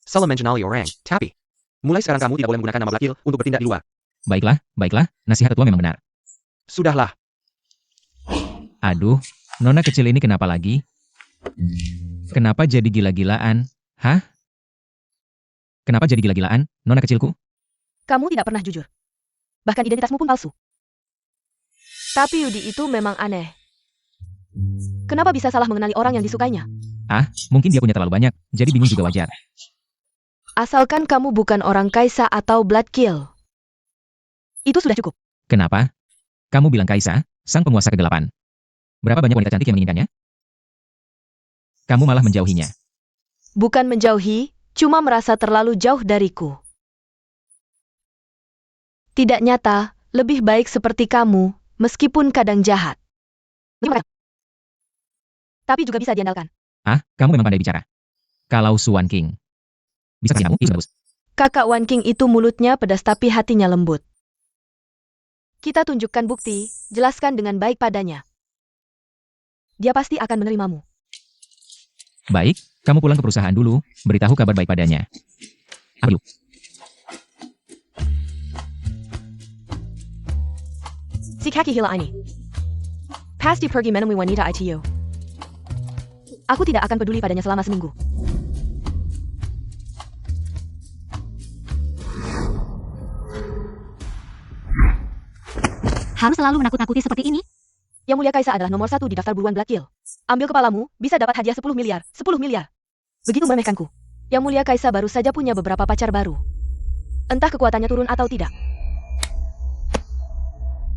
salah mengenali orang, tapi mulai sekarang kamu tidak boleh menggunakan nama Bloodkill untuk bertindak di luar. Baiklah, nasihat tua memang benar. Sudahlah. Aduh, nona kecil ini kenapa lagi? Kenapa jadi gila-gilaan? Hah? Kenapa jadi gila-gilaan, nona kecilku? Kamu tidak pernah jujur. Bahkan identitasmu pun palsu. Tapi Yudi itu memang aneh. Kenapa bisa salah mengenali orang yang disukainya? Ah, mungkin dia punya terlalu banyak, jadi bingung juga wajar. Asalkan kamu bukan orang Kaisa atau Bloodkill. Itu sudah cukup. Kenapa? Kamu bilang Kaisa, sang penguasa kegelapan. Berapa banyak wanita cantik yang menginginkannya? Kamu malah menjauhinya. Bukan menjauhi, cuma merasa terlalu jauh dariku. Tidak nyata, lebih baik seperti kamu, meskipun kadang jahat. Bagaimana? Tapi juga bisa diandalkan. Ah, kamu memang pandai bicara. Kalau Suan King. Bisa kasih kamu, itu bagus. Kakak Wan King itu mulutnya pedas tapi hatinya lembut. Kita tunjukkan bukti, jelaskan dengan baik padanya. Dia pasti akan menerimamu. Baik, kamu pulang ke perusahaan dulu, beritahu kabar baik padanya. Ayo. Si kaki hila ini. Pasti pergi menemui wanita ITU. Aku tidak akan peduli padanya selama seminggu. Harus selalu menakut-nakuti seperti ini? Yang Mulia Kaisa adalah nomor 1 di daftar buruan Bloodkill. Ambil kepalamu, bisa dapat hadiah 10 miliar. 10 miliar. Begitu meremehkanku. Yang Mulia Kaisa baru saja punya beberapa pacar baru. Entah kekuatannya turun atau tidak.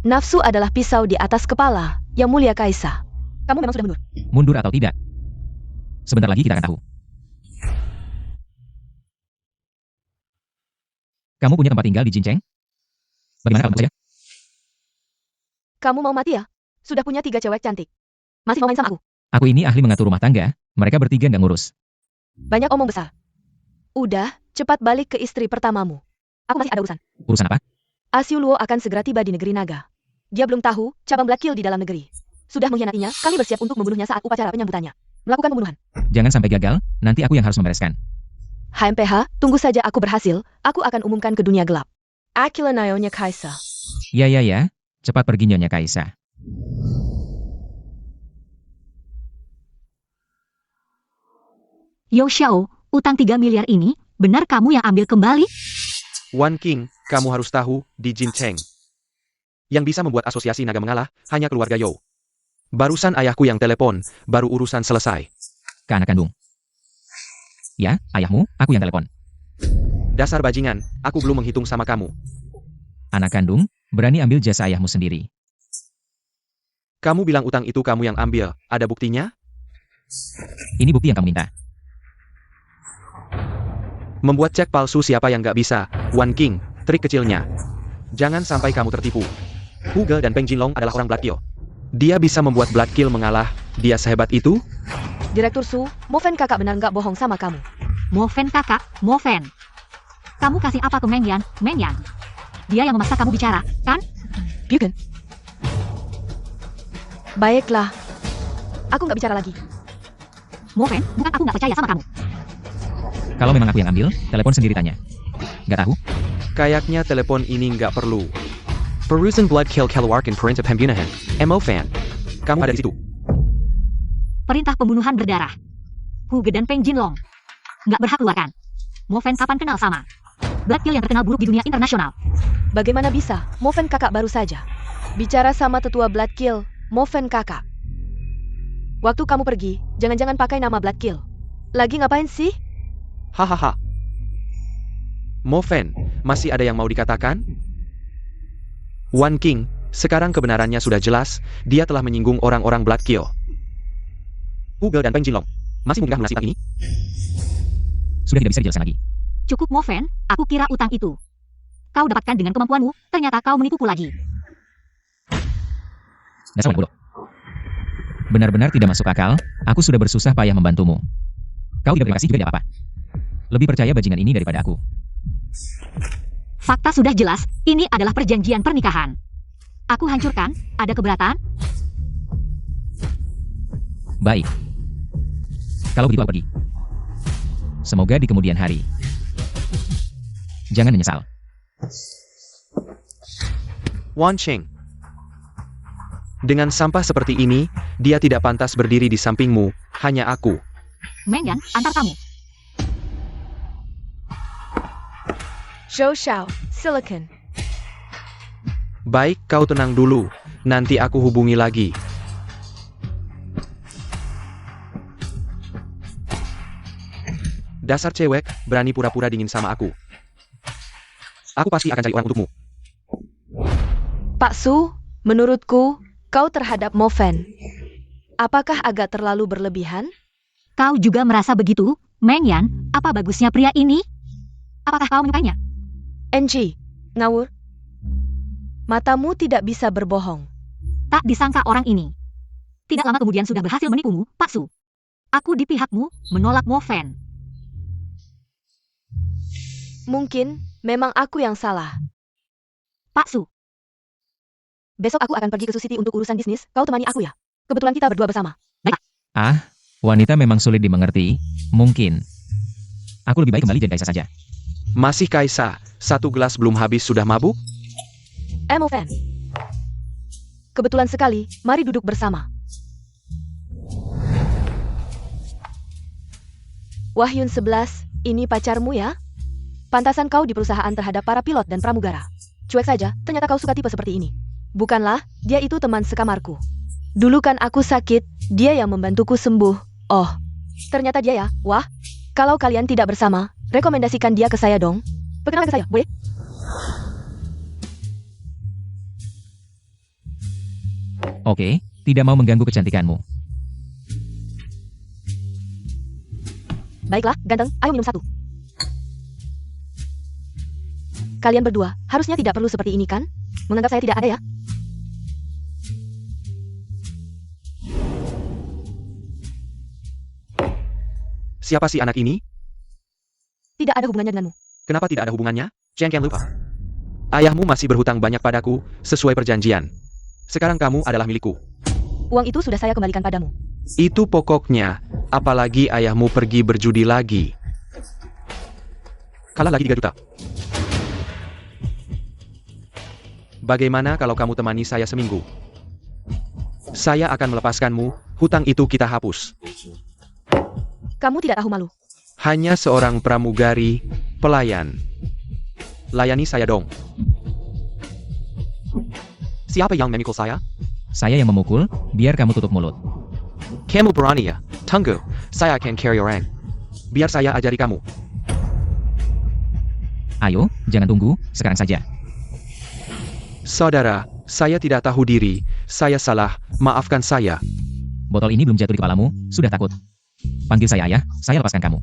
Nafsu adalah pisau di atas kepala, Yang Mulia Kaisa. Kamu memang sudah mundur. Mundur atau tidak? Sebentar lagi kita akan tahu. Kamu punya tempat tinggal di Jinceng? Bagaimana kalau saja? Kamu mau mati ya? Sudah punya 3 cewek cantik. Masih mau main sama aku? Aku ini ahli mengatur rumah tangga, mereka bertiga nggak ngurus. Banyak omong besar. Udah, cepat balik ke istri pertamamu. Aku masih ada urusan. Urusan apa? Asiu Luo akan segera tiba di negeri naga. Dia belum tahu cabang Bloodkill di dalam negeri. Sudah mengkhianatinya, kami bersiap untuk membunuhnya saat upacara penyambutannya. Melakukan pembunuhan. Jangan sampai gagal, nanti aku yang harus membereskan. HMPH, tunggu saja aku berhasil, aku akan umumkan ke dunia gelap. Akila Nyonya Kaisa. Ya, cepat pergi Nyonya Kaisa. Yo Xiao, utang 3 miliar ini, benar kamu yang ambil kembali? Wan King, kamu harus tahu, di Jin Cheng. Yang bisa membuat asosiasi naga mengalah, hanya keluarga Yo. Barusan ayahku yang telepon, baru urusan selesai. Ke anak kandung. Ya, ayahmu, aku yang telepon. Dasar bajingan, aku belum menghitung sama kamu. Anak kandung, berani ambil jasa ayahmu sendiri. Kamu bilang utang itu kamu yang ambil, ada buktinya? Ini bukti yang kamu minta. Membuat cek palsu siapa yang nggak bisa, Wan King, trik kecilnya. Jangan sampai kamu tertipu. Hugel dan Peng Jinlong adalah orang Blood Kill. Dia bisa membuat Blood Kill mengalah, dia sehebat itu? Direktur Su, Mo Fen kakak benar nggak bohong sama kamu? Mo Fen kakak, Mo Fen. Kamu kasih apa ke Meng Yan? Meng Yan? Dia yang memaksa kamu bicara, kan? Bukan. Baiklah. Aku nggak bicara lagi. Mo Fen, bukan aku nggak percaya sama kamu. Kalau memang aku yang ambil, telepon sendiri tanya. Gak tahu? Kayaknya telepon ini nggak perlu. Perusan Blood Kill keluarkan perintah pembunuhan. Mo Fan. Kamu ada di situ. Perintah pembunuhan berdarah. Huge dan Peng Jinlong. Nggak berhak keluarkan. Mo Fen kapan kenal sama Blood Kill yang terkenal buruk di dunia internasional? Bagaimana bisa? Mo Fen kakak baru saja bicara sama tetua Blood Kill, Mo Fen kakak. Waktu kamu pergi, jangan-jangan pakai nama Blood Kill. Lagi ngapain sih? Hahaha. Mo Fen, masih ada yang mau dikatakan? Wan King, sekarang kebenarannya sudah jelas, dia telah menyinggung orang-orang Blood Kill. Hugel dan Peng Jinlong, masih mungkin melunasi utang ini? Sudah tidak bisa dijelaskan lagi. Cukup Mo Fen, aku kira utang itu kau dapatkan dengan kemampuanmu, ternyata kau menipuku lagi. Dasar anak bodoh. Benar-benar tidak masuk akal, aku sudah bersusah payah membantumu. Kau tidak terima kasih juga tidak apa-apa. Lebih percaya bajingan ini daripada aku. Fakta sudah jelas, ini adalah perjanjian pernikahan. Aku hancurkan, ada keberatan? Baik. Kalau begitu aku pergi. Semoga di kemudian hari. Jangan menyesal. Wan Cheng. Dengan sampah seperti ini, dia tidak pantas berdiri di sampingmu, hanya aku. Meng Yan, antar kamu. Zhou Xiao, Silicon. Baik, kau tenang dulu, nanti aku hubungi lagi. Dasar cewek, berani pura-pura dingin sama aku. Aku pasti akan cari orang untukmu. Pak Su, menurutku, kau terhadap Mo Fen. Apakah agak terlalu berlebihan? Kau juga merasa begitu? Meng Yan, apa bagusnya pria ini? Apakah kau menyukainya? NG, ngawur. Matamu tidak bisa berbohong. Tak disangka orang ini. Tidak lama kemudian sudah berhasil menipumu, Pak Su. Aku di pihakmu, menolak Mo Fen. Mungkin, memang aku yang salah. Pak Su, Besok aku akan pergi ke Su City untuk urusan bisnis, kau temani aku ya? Kebetulan kita berdua bersama. Ah, wanita memang sulit dimengerti. Mungkin. Aku lebih baik kembali jadi Kaisa saja. Masih Kaisa, satu gelas belum habis sudah mabuk? Mo Fen. Kebetulan sekali, mari duduk bersama. Wahyun 11, ini pacarmu ya? Pantasan kau di perusahaan terhadap para pilot dan pramugara. Cuek saja, ternyata kau suka tipe seperti ini. Bukanlah, dia itu teman sekamarku. Dulu kan aku sakit, dia yang membantuku sembuh. Oh, ternyata dia ya, wah. Kalau kalian tidak bersama, rekomendasikan dia ke saya dong. Perkenalan ke saya, boleh? Oke, tidak mau mengganggu kecantikanmu. Baiklah, ganteng, ayo minum satu. Kalian berdua, harusnya tidak perlu seperti ini kan? Menganggap saya tidak ada ya? Siapa sih anak ini? Tidak ada hubungannya denganmu. Kenapa tidak ada hubungannya? Cheng Qian lupa. Ayahmu masih berhutang banyak padaku, sesuai perjanjian. Sekarang kamu adalah milikku. Uang itu sudah saya kembalikan padamu. Itu pokoknya, apalagi ayahmu pergi berjudi lagi. Kalah lagi 3 juta. Bagaimana kalau kamu temani saya seminggu? Saya akan melepaskanmu, hutang itu kita hapus. Kamu tidak tahu malu. Hanya seorang pramugari, pelayan. Layani saya dong. Siapa yang memikul saya? Saya yang memukul, biar kamu tutup mulut. Kamu berani ya? Tunggu, saya akan carry orang. Biar saya ajari kamu. Ayo, jangan tunggu, sekarang saja. Saudara, saya tidak tahu diri, saya salah, maafkan saya. Botol ini belum jatuh di kepalamu, sudah takut. Panggil saya ayah, saya lepaskan kamu.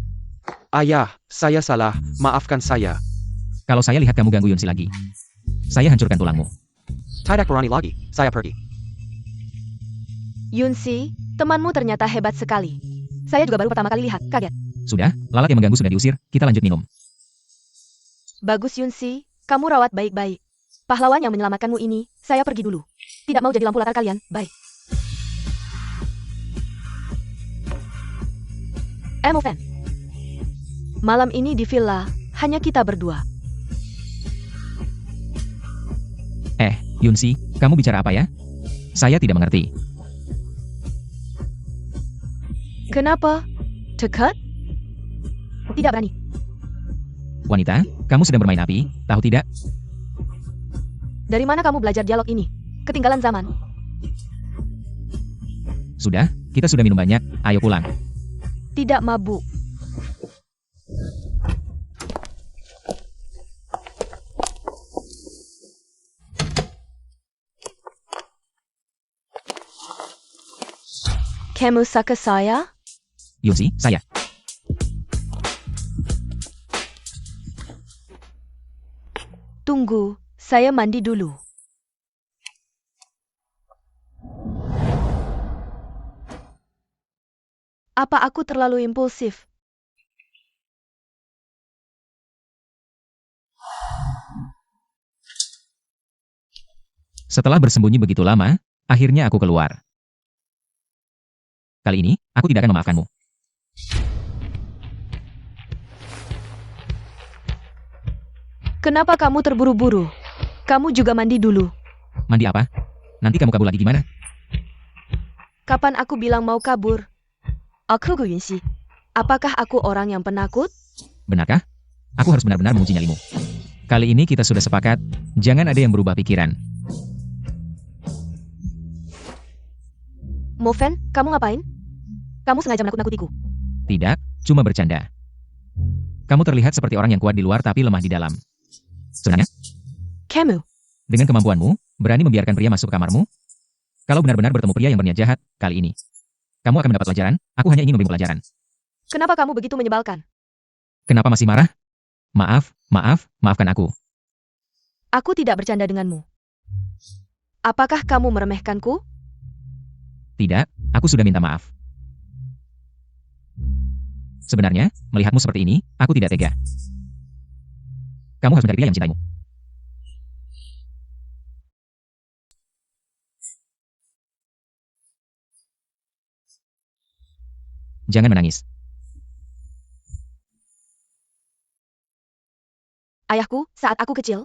Ayah, saya salah, maafkan saya. Kalau saya lihat kamu ganggu Yunsi lagi, saya hancurkan tulangmu. Tidak berani lagi, saya pergi. Yunsi, temanmu ternyata hebat sekali. Saya juga baru pertama kali lihat, kaget. Sudah, lalat yang mengganggu sudah diusir, kita lanjut minum. Bagus Yunsi, kamu rawat baik-baik. Pahlawan yang menyelamatkanmu ini, saya pergi dulu. Tidak mau jadi lampu latar kalian, bye. Emofen. Malam ini di villa, hanya kita berdua. Yunsi, kamu bicara apa ya? Saya tidak mengerti. Kenapa? Dekat? Tidak berani. Wanita, kamu sedang bermain api, tahu tidak? Dari mana kamu belajar dialog ini? Ketinggalan zaman. Sudah, kita sudah minum banyak, ayo pulang. Tidak mabuk. Kamu suka saya? Yunsi, saya. Tunggu, saya mandi dulu. Apa aku terlalu impulsif? Setelah bersembunyi begitu lama, akhirnya aku keluar. Kali ini, aku tidak akan memaafkanmu. Kenapa kamu terburu-buru? Kamu juga mandi dulu. Mandi apa? Nanti kamu kabur lagi gimana? Kapan aku bilang mau kabur? Aku Yunsi. Apakah aku orang yang penakut? Benarkah? Aku harus benar-benar menguji nyalimu. Kali ini kita sudah sepakat, jangan ada yang berubah pikiran. Moven, kamu ngapain? Kamu sengaja menakut-nakutiku. Tidak, cuma bercanda. Kamu terlihat seperti orang yang kuat di luar tapi lemah di dalam. Sebenarnya, Kamu, dengan kemampuanmu, berani membiarkan pria masuk ke kamarmu? Kalau benar-benar bertemu pria yang berniat jahat, kali ini, kamu akan mendapat pelajaran, aku hanya ingin memberi pelajaran. kenapa kamu begitu menyebalkan? Kenapa masih marah? Maafkan aku. Aku tidak bercanda denganmu. Apakah kamu meremehkanku? Tidak, aku sudah minta maaf. Sebenarnya, melihatmu seperti ini, aku tidak tega. Kamu harus mencari pria yang mencintaimu. Jangan menangis. Ayahku, saat aku kecil,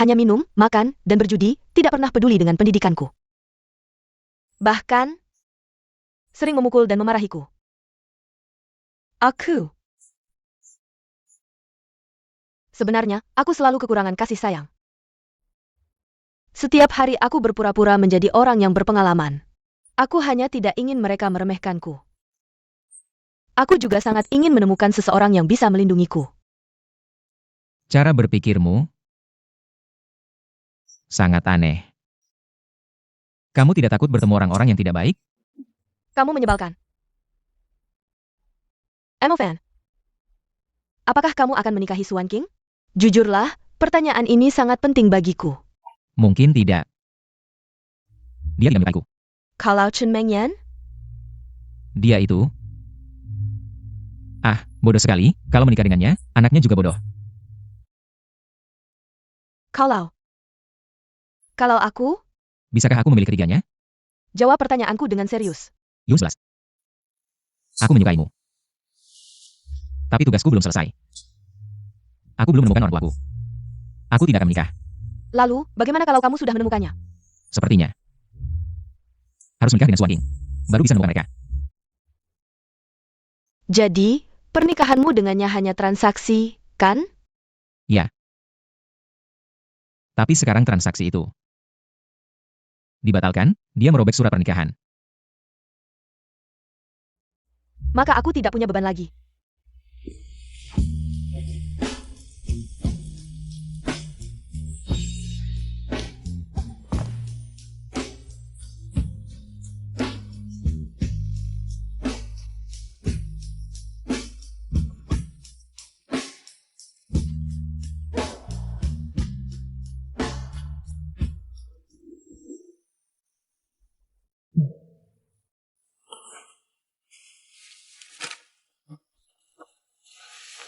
hanya minum, makan, dan berjudi, tidak pernah peduli dengan pendidikanku. Bahkan, sering memukul dan memarahiku. Sebenarnya, aku selalu kekurangan kasih sayang. Setiap hari aku berpura-pura menjadi orang yang berpengalaman. Aku hanya tidak ingin mereka meremehkanku. Aku juga sangat ingin menemukan seseorang yang bisa melindungiku. Cara berpikirmu sangat aneh. Kamu tidak takut bertemu orang-orang yang tidak baik? Kamu menyebalkan. Emofen, apakah kamu akan menikahi Swan King? Jujurlah, pertanyaan ini sangat penting bagiku. Mungkin tidak. Dia tidak menyukaiku. Kalau Chen Mengyan, Dia itu... bodoh sekali, kalau menikah dengannya, anaknya juga bodoh. kalau aku, Bisakah aku memilih ketiganya? jawab pertanyaanku dengan serius. Useless. Aku menyukaimu. Tapi tugasku belum selesai. Aku belum menemukan orang tuaku. Aku tidak akan menikah. Lalu, bagaimana kalau kamu sudah menemukannya? Sepertinya. Harus menikah dengan Suan King. Baru bisa menemukan mereka. Jadi, pernikahanmu dengannya hanya transaksi, kan? Ya. Tapi sekarang transaksi itu dibatalkan, dia merobek surat pernikahan. Maka aku tidak punya beban lagi.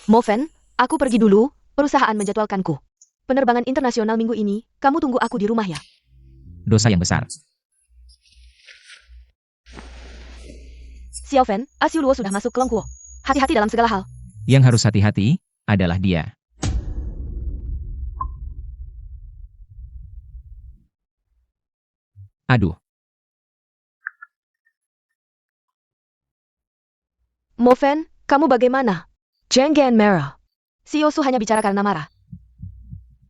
Moven, aku pergi dulu, perusahaan menjadwalkanku. Penerbangan internasional minggu ini, kamu tunggu aku di rumah ya. Dosa yang besar. Xiaofen, Asiu Luo sudah masuk ke Longkuo. Hati-hati dalam segala hal. Yang harus hati-hati adalah dia. Aduh, Moven, kamu bagaimana? Jenggen merah. Si Yosu hanya bicara karena marah.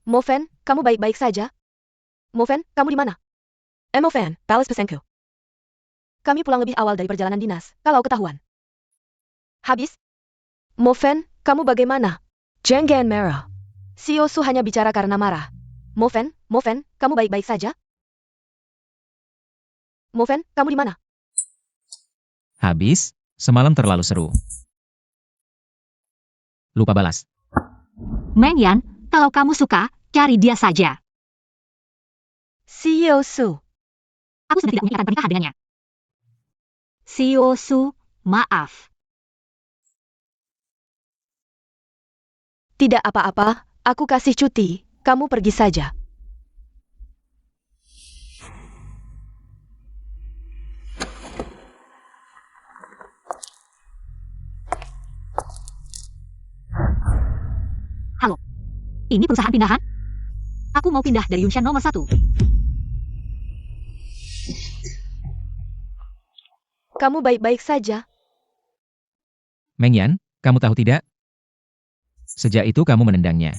Moven, kamu baik-baik saja? Moven, kamu di mana? Moven, Palace Pesenku. Kami pulang lebih awal dari perjalanan dinas, kalau ketahuan. Habis? Moven, kamu bagaimana? Jenggen merah. Si Yosu hanya bicara karena marah. Moven, kamu baik-baik saja? Moven, kamu di mana? habis, semalam terlalu seru. Lupa balas. Meng Yan, kalau kamu suka, cari dia saja. Si Yosu. Aku sudah tidak punya ikatan pernikahan dengannya. Si Yosu, maaf. Tidak apa-apa, aku kasih cuti, kamu pergi saja. Halo. Ini perusahaan pindahan? Aku mau pindah dari Yunshan nomor 1. Kamu baik-baik saja? Meng Yan, kamu tahu tidak? Sejak itu kamu menendangnya.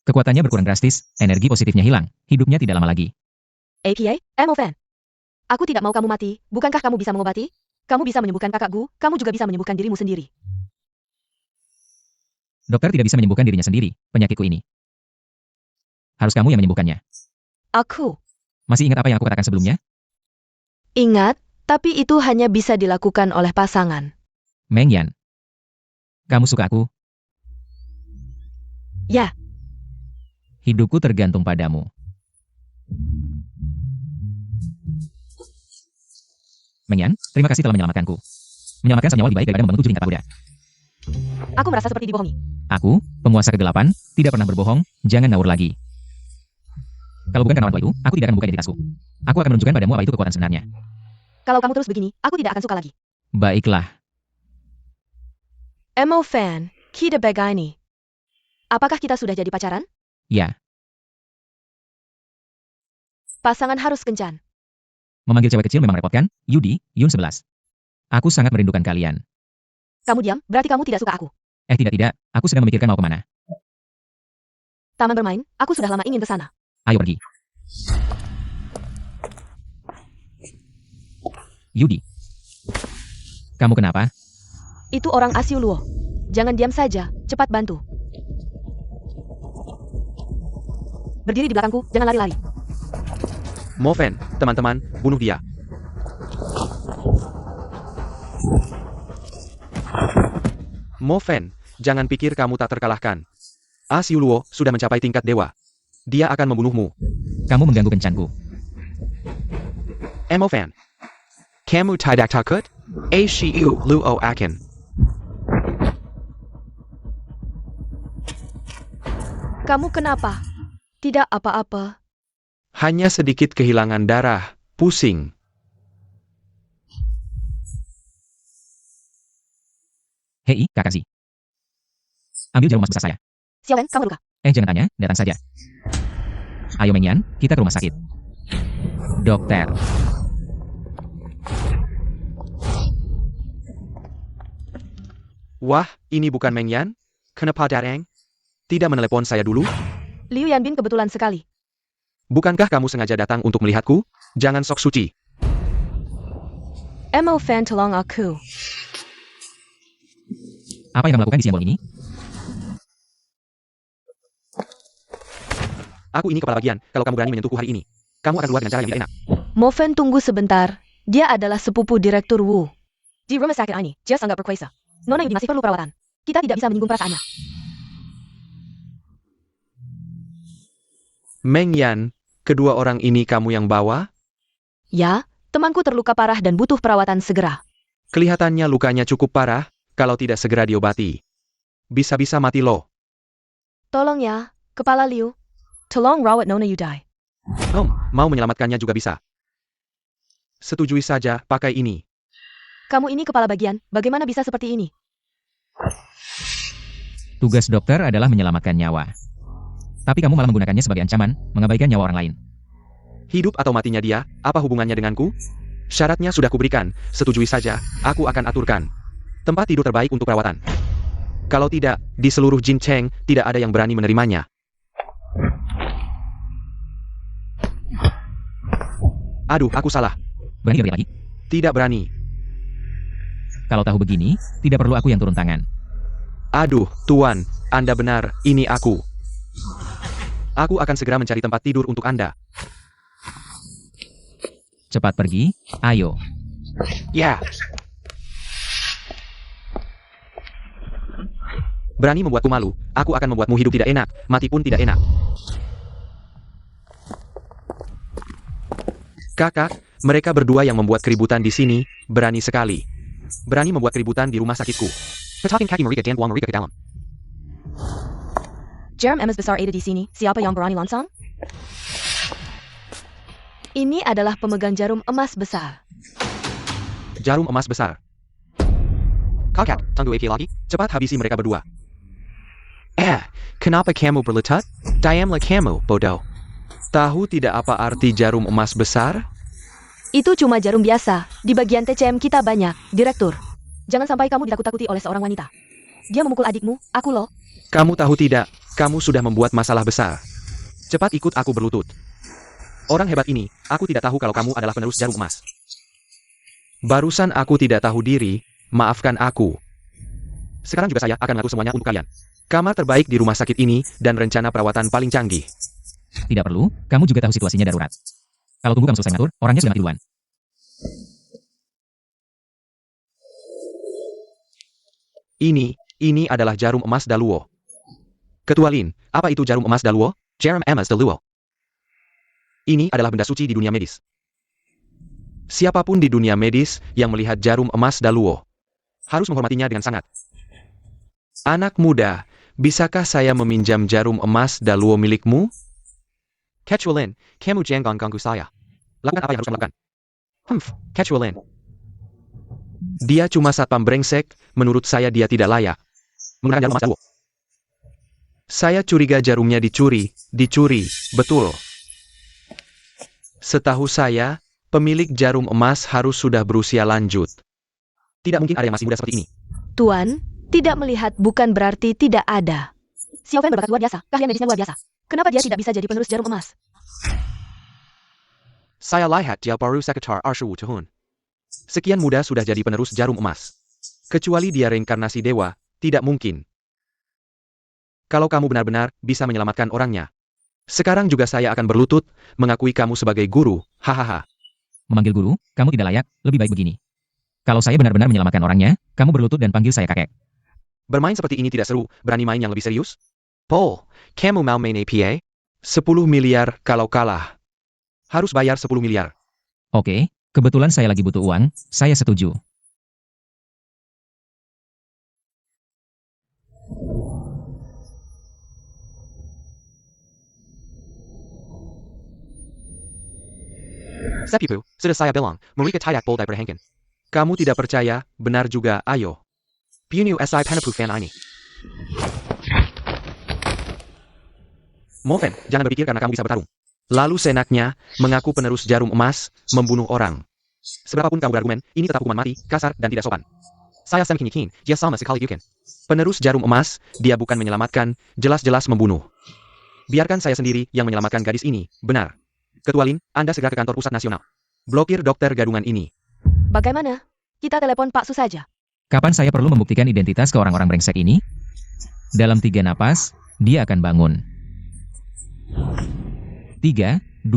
Kekuatannya berkurang drastis, energi positifnya hilang, hidupnya tidak lama lagi. APA, Moven. Aku tidak mau kamu mati, bukankah kamu bisa mengobati? Kamu bisa menyembuhkan kakakku, kamu juga bisa menyembuhkan dirimu sendiri. Dokter tidak bisa menyembuhkan dirinya sendiri, penyakitku ini. Harus kamu yang menyembuhkannya. Aku Masih ingat apa yang aku katakan sebelumnya? ingat, tapi itu hanya bisa dilakukan oleh pasangan. Meng Yan. Kamu suka aku? Ya, Hidupku tergantung padamu. Meng Yan, terima kasih telah menyelamatkanku. Menyelamatkan satu nyawa lebih baik daripada membangun 7 tingkat pagoda. aku merasa seperti dibohongi. Aku, penguasa kegelapan, tidak pernah berbohong, jangan ngawur lagi. Kalau bukan karena orang tua itu, aku tidak akan membuka identitasku. Aku akan menunjukkan padamu apa itu kekuatan sebenarnya. Kalau kamu terus begini, aku tidak akan suka lagi. Baiklah, Moven, kita begini. Apakah kita sudah jadi pacaran? ya. Pasangan harus kencan. Memanggil cewek kecil memang repotkan, Yudi, Yun 11. Aku sangat merindukan kalian. Kamu diam, berarti kamu tidak suka aku. Tidak, aku sedang memikirkan mau kemana. Taman bermain, aku sudah lama ingin ke sana. Ayo pergi. Yudi. Kamu kenapa? Itu orang Asiu Luo. Jangan diam saja, cepat bantu. Berdiri di belakangku, jangan lari-lari. Moven, teman-teman, bunuh dia. Moven, jangan pikir kamu tak terkalahkan. Asiu Luo sudah mencapai tingkat dewa. Dia akan membunuhmu. Kamu mengganggu kencanku. Moven. Kamu tidak takut? Asiu Luo akan. Kamu kenapa? Tidak apa-apa. Hanya sedikit kehilangan darah, pusing. Hei, Kakashi. Ambil jarum mas besar saya. Xiaowen, kamu luka. Jangan tanya, datang saja. Ayo Meng Yan, kita ke rumah sakit. Dokter. Wah, ini bukan Meng Yan? Kenapa datang? Tidak menelepon saya dulu? Liu Yanbin kebetulan sekali. Bukankah kamu sengaja datang untuk melihatku? Jangan sok suci. Emo fan tolong aku. Apa yang kamu lakukan di siang bolong ini? Aku ini kepala bagian, kalau kamu berani menyentuhku hari ini, kamu akan keluar dengan cara yang tidak enak. Mo Fan tunggu sebentar. Dia adalah sepupu Direktur Wu. Di rumah sakit ini, Jess anggap berkuasa. Nona Yudi masih perlu perawatan. Kita tidak bisa menyinggung perasaannya. Meng Yan, kedua orang ini kamu yang bawa? Ya, temanku terluka parah dan butuh perawatan segera. Kelihatannya lukanya cukup parah, kalau tidak segera diobati. Bisa-bisa mati loh. Tolong ya, Kepala Liu. Tolong rawat Nona Yudai. Mau menyelamatkannya juga bisa. Setujui saja, pakai ini. Kamu ini kepala bagian, bagaimana bisa seperti ini? Tugas dokter adalah menyelamatkan nyawa. Tapi kamu malah menggunakannya sebagai ancaman, mengabaikan nyawa orang lain. Hidup atau matinya dia, apa hubungannya denganku? Syaratnya sudah kuberikan, setujui saja, aku akan aturkan. Tempat tidur terbaik untuk perawatan. Kalau tidak, di seluruh Jin Cheng, tidak ada yang berani menerimanya. Aduh, aku salah. Berani teriak lagi? Tidak berani. Kalau tahu begini, tidak perlu aku yang turun tangan. Aduh, Tuan, Anda benar, ini aku. Aku akan segera mencari tempat tidur untuk Anda. Cepat pergi, ayo. Ya. Berani membuatku malu, aku akan membuatmu hidup tidak enak, mati pun tidak enak. Kakak, mereka berdua yang membuat keributan di sini, berani sekali. Berani membuat keributan di rumah sakitku. Petakin kaki Mereka dan buang Mereka ke dalam. Jarum emas besar ada di sini, siapa yang berani langsung? Ini adalah pemegang jarum emas besar. Jarum emas besar. Kakak, tunggu lagi, cepat habisi mereka berdua. Kenapa kamu berletat? Diamlah kamu, bodoh. Tahu tidak apa arti jarum emas besar? Itu cuma jarum biasa, di bagian TCM kita banyak, Direktur. Jangan sampai kamu ditakut-takuti oleh seorang wanita. Dia memukul adikmu, aku loh. Kamu tahu tidak, kamu sudah membuat masalah besar. Cepat ikut aku berlutut. Orang hebat ini, aku tidak tahu kalau kamu adalah penerus jarum emas. Barusan aku tidak tahu diri, maafkan aku. Sekarang juga saya akan mengatur semuanya untuk kalian. Kamar terbaik di rumah sakit ini, dan rencana perawatan paling canggih. Tidak perlu, kamu juga tahu situasinya darurat. Kalau tunggu kamu selesai ngatur, orangnya sudah mati duluan. Ini adalah jarum emas Daluo. Ketua Lin, apa itu jarum emas Daluo? Jarum emas Daluo. Ini adalah benda suci di dunia medis. Siapapun di dunia medis yang melihat jarum emas Daluo harus menghormatinya dengan sangat. Anak muda, bisakah saya meminjam jarum emas Daluo milikmu? Ketua Lin, kamu jangan ganggu saya. Lakukan apa yang harus kamu lakukan. Ketua Lin. Dia cuma satpam brengsek, menurut saya dia tidak layak menggunakan jarum emas Daluo. Saya curiga jarumnya dicuri, betul. Setahu saya, pemilik jarum emas harus sudah berusia lanjut. Tidak mungkin ada yang masih muda seperti ini. Tuan, tidak melihat bukan berarti tidak ada. Xiao Fan berbakat luar biasa, keahlian medisnya luar biasa. Kenapa dia tidak bisa jadi penerus jarum emas? Saya lihat dia baru sekitar 25 tahun. Sekian muda sudah jadi penerus jarum emas. Kecuali dia reinkarnasi dewa, tidak mungkin. Kalau kamu benar-benar bisa menyelamatkan orangnya. Sekarang juga saya akan berlutut, mengakui kamu sebagai guru, hahaha. Memanggil guru, kamu tidak layak, lebih baik begini. Kalau saya benar-benar menyelamatkan orangnya, kamu berlutut dan panggil saya kakek. Bermain seperti ini tidak seru, berani main yang lebih serius? Paul, kamu mau main APA? 10 miliar kalau kalah. Harus bayar 10 miliar. Oke, kebetulan saya lagi butuh uang, saya setuju. Sepipu, sudah saya bilang, mereka tidak boleh berhengken. Kamu tidak percaya, benar juga, ayo. Punu SI Penepu fan ini. Moven, jangan berpikir karena kamu bisa bertarung. Lalu senaknya, mengaku penerus jarum emas, membunuh orang. Seberapapun kamu berargumen, ini tetap hukuman mati, kasar, dan tidak sopan. Saya Sam King, dia sama sekali Yukin. Penerus jarum emas, dia bukan menyelamatkan, jelas-jelas membunuh. Biarkan saya sendiri yang menyelamatkan gadis ini, benar. Ketua Lin, Anda segera ke kantor pusat nasional. Blokir dokter gadungan ini. Bagaimana? Kita telepon Pak Su saja. Kapan saya perlu membuktikan identitas ke orang-orang brengsek ini? Dalam 3 napas, dia akan bangun. 3, 2.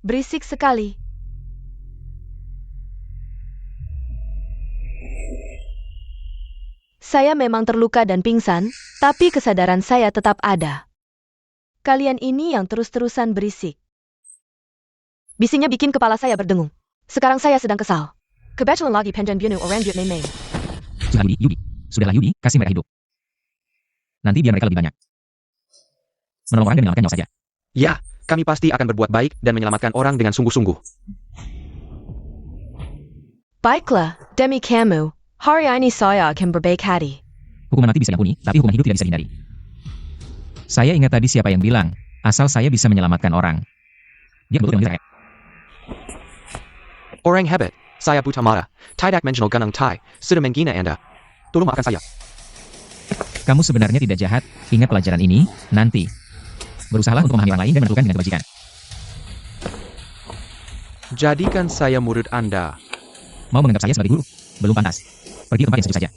Berisik sekali. Saya memang terluka dan pingsan, tapi kesadaran saya tetap ada. Kalian ini yang terus-terusan berisik. Bisinya bikin kepala saya berdengung. Sekarang saya sedang kesal. Kebetulan lagi pengen bunuh orang Viet Main. Sudah Yudi. Sudahlah Yudi, kasih mereka hidup. Nanti biar mereka lebih banyak. Menolong orang dan menyelamatkan nyawa saja. Ya, kami pasti akan berbuat baik dan menyelamatkan orang dengan sungguh-sungguh. Baiklah, demi kamu, hari ini saya akan berbaik hati. Hukuman mati bisa diampuni, tapi hukuman hidup tidak bisa dihindari. Saya ingat tadi siapa yang bilang, asal saya bisa menyelamatkan orang. Dia betul dengan saya. Orang hebat, saya Buta Mara, tidak mengenal Ganang Tai, sudah menghina Anda. Tolong maafkan saya. Kamu sebenarnya tidak jahat, ingat pelajaran ini, nanti. Berusahalah untuk memahami orang lain dan menentukan dengan kebajikan. Jadikan saya murid Anda. Mau menganggap saya sebagai guru? Belum pantas. Pergi ke tempat yang sejuk saja.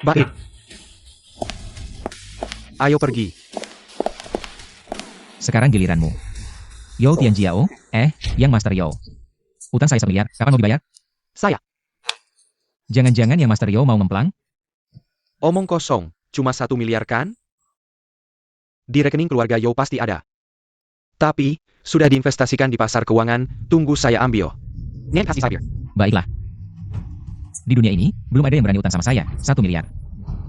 Baik. Ayo pergi. Sekarang giliranmu. Yo Tianjiao, Yang Master Yo. Utang saya 1 miliar, kapan mau dibayar? Saya. Jangan-jangan Yang Master Yo mau ngemplang? Omong kosong, cuma 1 miliar kan? Di rekening keluarga Yo pasti ada. Tapi, sudah diinvestasikan di pasar keuangan, tunggu saya ambil. Nen kasih saya. Baiklah. Di dunia ini, belum ada yang berani utang sama saya, 1 miliar.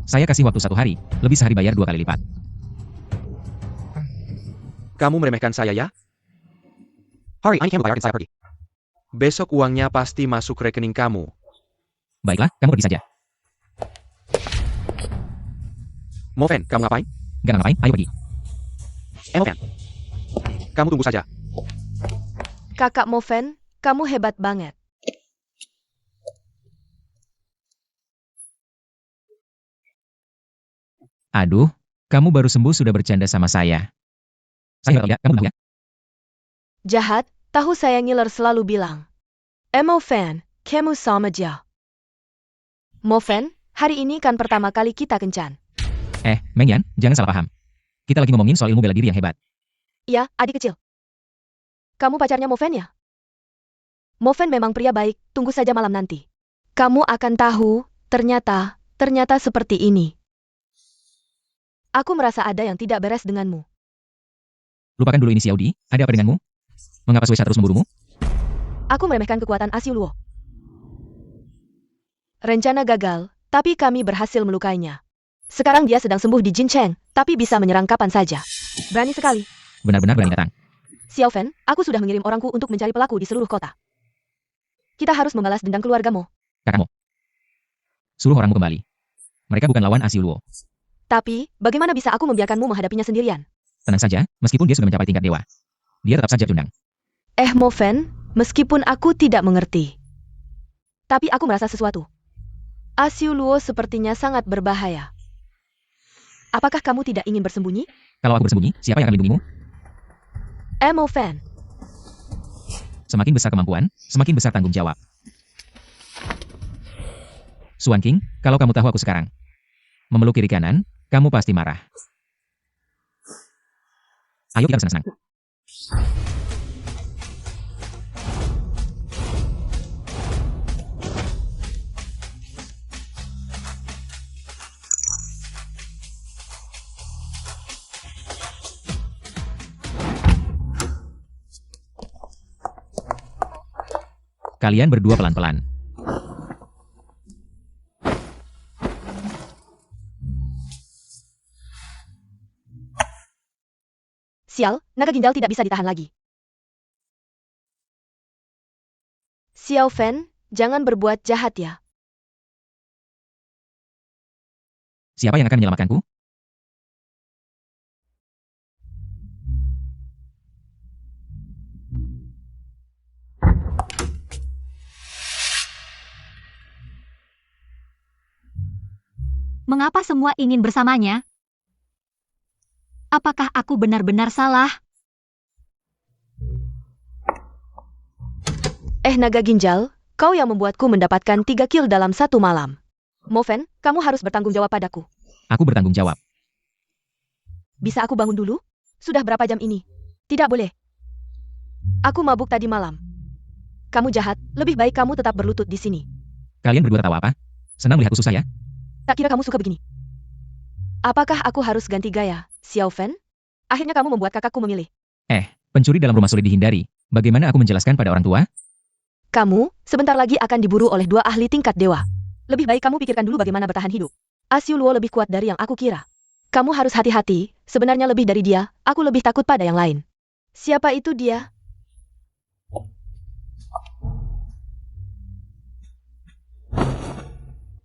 Saya kasih waktu 1 hari, lebih sehari bayar 2 kali lipat. Kamu meremehkan saya ya? Hari ini kamu bayarkan saya pergi. Besok uangnya pasti masuk rekening kamu. Baiklah, kamu pergi saja. Moven, kamu ngapain? Gak ngapain, ayo pergi. Moven. Kamu tunggu saja. Kakak Moven, kamu hebat banget. Aduh, kamu baru sembuh sudah bercanda sama saya. Saya nggak tahu ya, kamu tahu ya? Jahat, tahu saya ngiler selalu bilang. Moven, kamu sama aja. Moven, hari ini kan pertama kali kita kencan. Meng Yan, jangan salah paham. Kita lagi ngomongin soal ilmu bela diri yang hebat. Iya, adik kecil. Kamu pacarnya Moven ya? Moven memang pria baik, tunggu saja malam nanti. Kamu akan tahu, ternyata seperti ini. Aku merasa ada yang tidak beres denganmu. Lupakan dulu ini si Audi, ada apa denganmu? Mengapa Suesa terus memburumu? Aku meremehkan kekuatan Asiu Luo. Rencana gagal, tapi kami berhasil melukainya. Sekarang dia sedang sembuh di Jincheng, tapi bisa menyerang kapan saja. Berani sekali. Benar-benar berani datang. Xiao Fen, aku sudah mengirim orangku untuk mencari pelaku di seluruh kota. Kita harus membalas dendam keluargamu. Kakakmu. Suruh orangmu kembali. Mereka bukan lawan Asiu Luo. Tapi, bagaimana bisa aku membiarkanmu menghadapinya sendirian? Tenang saja, meskipun dia sudah mencapai tingkat dewa. Dia tetap saja cundang. Moven, meskipun aku tidak mengerti. Tapi aku merasa sesuatu. Asiu Luo sepertinya sangat berbahaya. Apakah kamu tidak ingin bersembunyi? Kalau aku bersembunyi, siapa yang akan melindungimu? Moven. Semakin besar kemampuan, semakin besar tanggung jawab. Suan King, kalau kamu tahu aku sekarang memeluk kiri kanan, kamu pasti marah. Ayo kita bersenang-senang. Kalian berdua pelan-pelan. Sial, naga ginjal tidak bisa ditahan lagi. Xiao Fen, jangan berbuat jahat ya. Siapa yang akan menyelamatkanku? Mengapa semua ingin bersamanya? Apakah aku benar-benar salah? Naga ginjal, kau yang membuatku mendapatkan 3 kill dalam satu malam. Moven, kamu harus bertanggung jawab padaku. Aku bertanggung jawab. Bisa aku bangun dulu? Sudah berapa jam ini? Tidak boleh. Aku mabuk tadi malam. Kamu jahat, lebih baik kamu tetap berlutut di sini. Kalian berdua tahu apa? Senang melihatku susah ya? Tak kira kamu suka begini. Apakah aku harus ganti gaya, Xiao Fen? Akhirnya kamu membuat kakakku memilih. Pencuri dalam rumah sulit dihindari. Bagaimana aku menjelaskan pada orang tua? Kamu, sebentar lagi akan diburu oleh 2 ahli tingkat dewa. Lebih baik kamu pikirkan dulu bagaimana bertahan hidup. Asiu Luo lebih kuat dari yang aku kira. Kamu harus hati-hati, sebenarnya lebih dari dia, aku lebih takut pada yang lain. Siapa itu dia?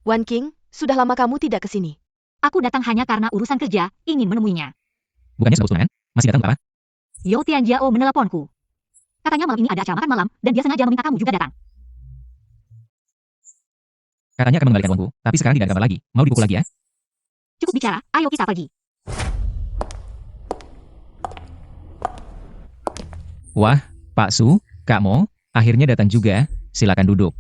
Wan King, sudah lama kamu tidak ke sini. Aku datang hanya karena urusan kerja, ingin menemuinya. Bukannya sudah tunangan? Masih datang apa? Yao Tianjiao meneleponku. Katanya malam ini ada acara makan malam, dan dia sengaja meminta kamu juga datang. Katanya akan mengembalikan uangku, tapi sekarang tidak ada kabar lagi. Mau dipukul lagi ya? Cukup bicara, ayo kita pergi. Wah, Pak Su, Kak Mo, akhirnya datang juga. Silakan duduk.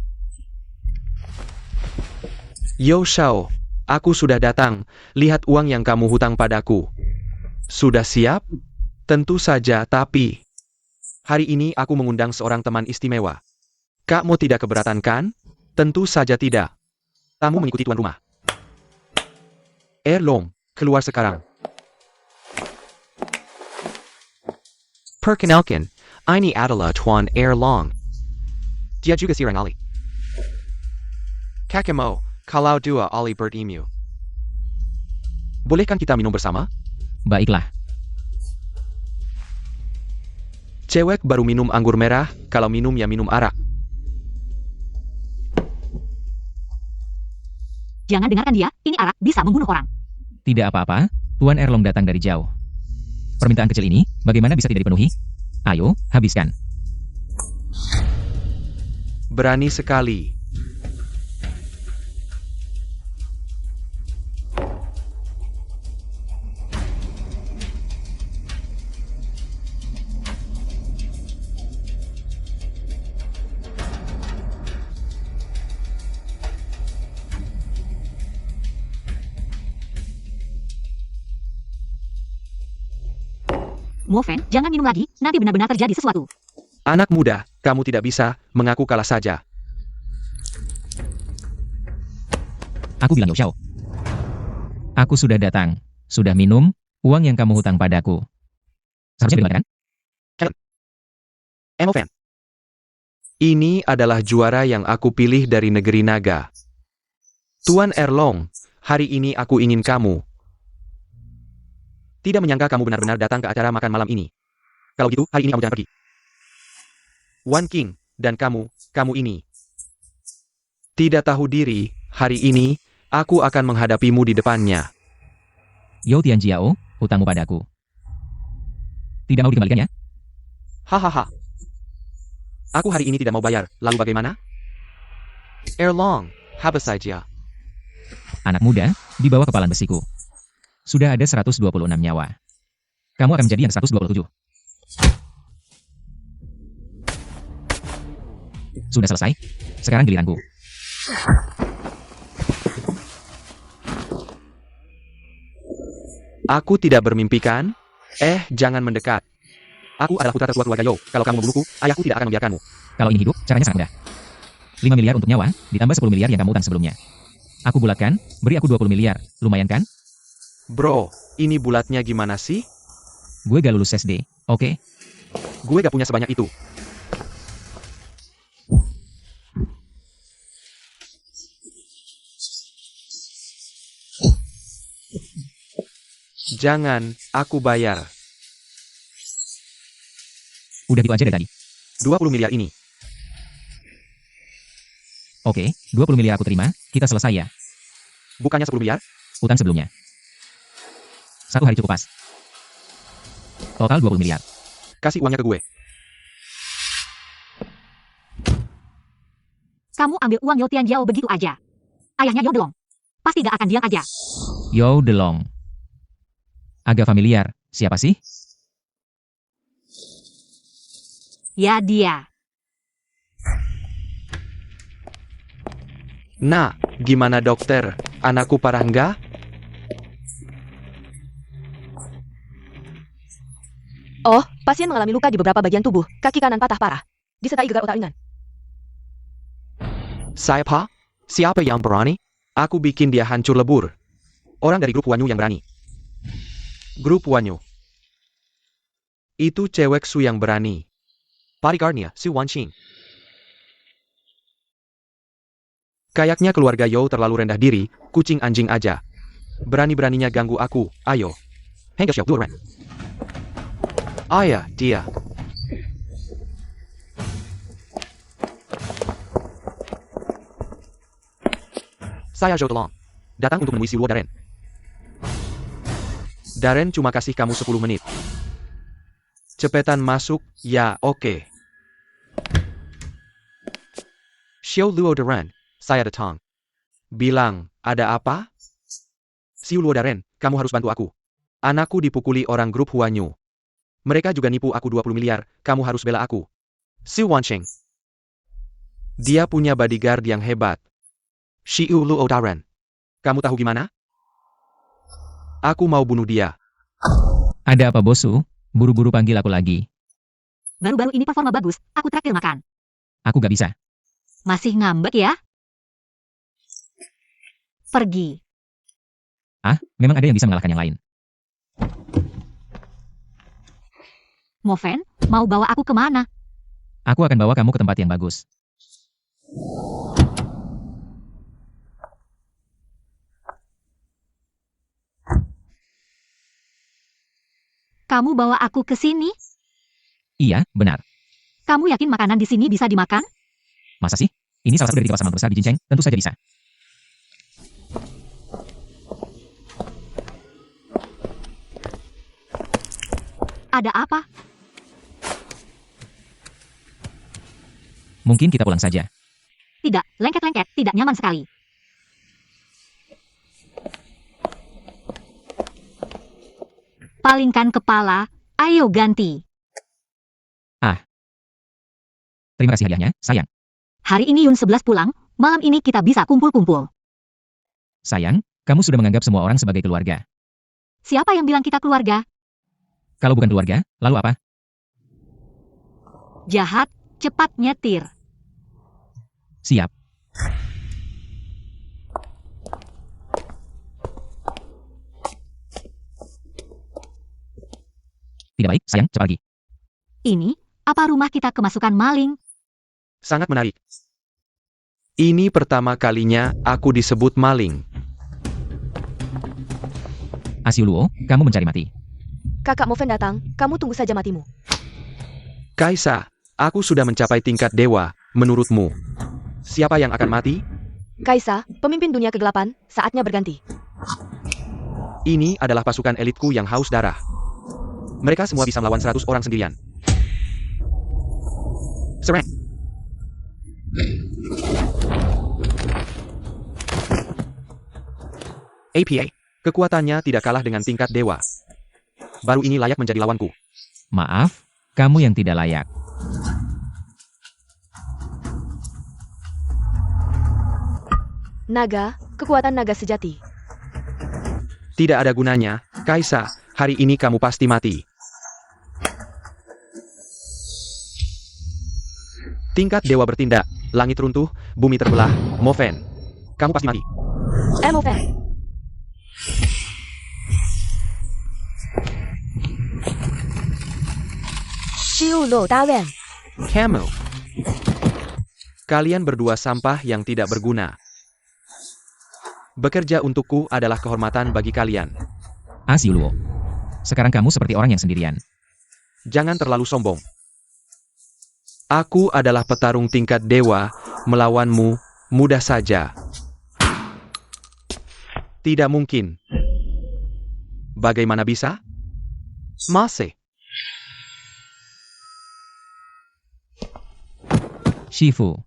Yo Shao, aku sudah datang. Lihat uang yang kamu hutang padaku. Sudah siap? Tentu saja, tapi hari ini aku mengundang seorang teman istimewa. Kak Mo tidak keberatan kan? Tentu saja tidak. Tamu mengikuti tuan rumah. Erlong, keluar sekarang. Perkenalkan, ini adalah Tuan Erlong. Dia juga si orang Ali. Kakak Mo, kalau dua Ali bertemu. Bolehkan kita minum bersama? Baiklah. Cewek baru minum anggur merah, kalau minum ya minum arak. Jangan dengarkan dia, ini arak bisa membunuh orang. Tidak apa-apa, Tuan Erlong datang dari jauh. Permintaan kecil ini, bagaimana bisa tidak dipenuhi? Ayo, habiskan. Berani sekali. Moven, jangan minum lagi, nanti benar-benar terjadi sesuatu. Anak muda, kamu tidak bisa mengaku kalah saja. Aku bilang Yo Xiao. Aku sudah datang. Sudah minum, uang yang kamu hutang padaku. Seharusnya bilang kan? Emofen. Ini adalah juara yang aku pilih dari negeri naga. Tuan Erlong, hari ini aku ingin kamu. Tidak menyangka kamu benar-benar datang ke acara makan malam ini. Kalau gitu, hari ini kamu jangan pergi. Wan King, dan kamu ini. Tidak tahu diri, hari ini, aku akan menghadapimu di depannya. Yao Tianjiao, hutangmu padaku. Tidak mau dikembalikan ya? Hahaha. Aku hari ini tidak mau bayar, lalu bagaimana? Erlong, habis saja. Anak muda, di bawah kepalan besiku. Sudah ada 126 nyawa. Kamu akan menjadi yang 127. Sudah selesai? Sekarang giliranku. Aku tidak bermimpikan? Jangan mendekat. Aku adalah putra tertua keluarga Yao. Kalau kamu membunuhku, ayahku tidak akan membiarkanmu. Kalau ini hidup, caranya sangat mudah. 5 miliar untuk nyawa, ditambah 10 miliar yang kamu utang sebelumnya. Aku bulatkan, beri aku 20 miliar. Lumayan kan? Bro, ini bulatnya gimana sih? Gue gak lulus SD, oke? Gue gak punya sebanyak itu. Jangan, aku bayar. Udah gitu aja dari tadi. 20 miliar ini. Oke, 20 miliar aku terima, kita selesai ya. Bukannya 10 miliar? utang sebelumnya. 1 hari cukup pas. Total 20 miliar. Kasih uangnya ke gue. Kamu ambil uang Yo Tianjiao begitu aja. Ayahnya Yo Delong. Pasti gak akan diam aja. Yo Delong. Agak familiar. Siapa sih? Ya dia. Nah, gimana dokter? Anakku parah nggak? Oh, pasien mengalami luka di beberapa bagian tubuh, kaki kanan patah parah. Disertai gegar otak ringan. Siapa? Siapa yang berani? Aku bikin dia hancur lebur. Orang dari grup Wanyu yang berani. Grup Wanyu. Itu cewek Su yang berani. Bodyguardnya, Su Wanqing. Kayaknya keluarga Yo terlalu rendah diri, kucing anjing aja. Berani-beraninya ganggu aku, ayo. Hengga Xiao Duran. Ayah, dia. Saya Zhou Delong. Datang untuk menemui si Luo Daren. Daren cuma kasih kamu 10 menit. Cepetan masuk, ya oke. Xiao Luo Daren, saya datang. Bilang, ada apa? Si Luo Daren, kamu harus bantu aku. Anakku dipukuli orang grup Huanyu. Mereka juga nipu aku 20 miliar, kamu harus bela aku. Su Wanqing. Dia punya bodyguard yang hebat. Xiu Luo Daren. Kamu tahu gimana? Aku mau bunuh dia. Ada apa bosu? Buru-buru panggil aku lagi. Baru-baru ini performa bagus, aku traktir makan. Aku gak bisa. Masih ngambek ya? Pergi. Ah, memang ada yang bisa mengalahkan yang lain. Moven, mau bawa aku kemana? Aku akan bawa kamu ke tempat yang bagus. Kamu bawa aku ke sini? Iya, benar. Kamu yakin makanan di sini bisa dimakan? Masa sih? Ini salah satu dari 3 pasaman besar di Jinceng, tentu saja bisa. Ada apa? Mungkin kita pulang saja. Tidak, lengket-lengket, tidak nyaman sekali. Palingkan kepala, ayo ganti. Terima kasih hadiahnya, sayang. Hari ini Yun 11 pulang, malam ini kita bisa kumpul-kumpul. Sayang, kamu sudah menganggap semua orang sebagai keluarga. Siapa yang bilang kita keluarga? Kalau bukan keluarga, lalu apa? Jahat, cepat nyetir. Siap. Tidak baik, sayang, cepat lagi. Ini, apa rumah kita kemasukan maling? Sangat menarik. Ini pertama kalinya aku disebut maling. Asiu Luo, kamu mencari mati. Kakak Moven datang, kamu tunggu saja matimu. Kaisa, aku sudah mencapai tingkat dewa, menurutmu. Siapa yang akan mati? Kaisa, pemimpin dunia kegelapan, saatnya berganti. Ini adalah pasukan elitku yang haus darah. Mereka semua bisa melawan 100 orang sendirian. Serang! APA, kekuatannya tidak kalah dengan tingkat dewa. Baru ini layak menjadi lawanku. Maaf, kamu yang tidak layak. Naga, kekuatan naga sejati. Tidak ada gunanya, Kaisa, hari ini kamu pasti mati. Tingkat dewa bertindak, langit runtuh, bumi terbelah, Moven. Kamu pasti mati. Moven. Xiu Luo Daren. Kamu. Kalian berdua sampah yang tidak berguna. Bekerja untukku adalah kehormatan bagi kalian. Asiu Luo. Sekarang kamu seperti orang yang sendirian. Jangan terlalu sombong. Aku adalah petarung tingkat dewa, melawanmu mudah saja. Tidak mungkin. Bagaimana bisa? Masih. Shifu.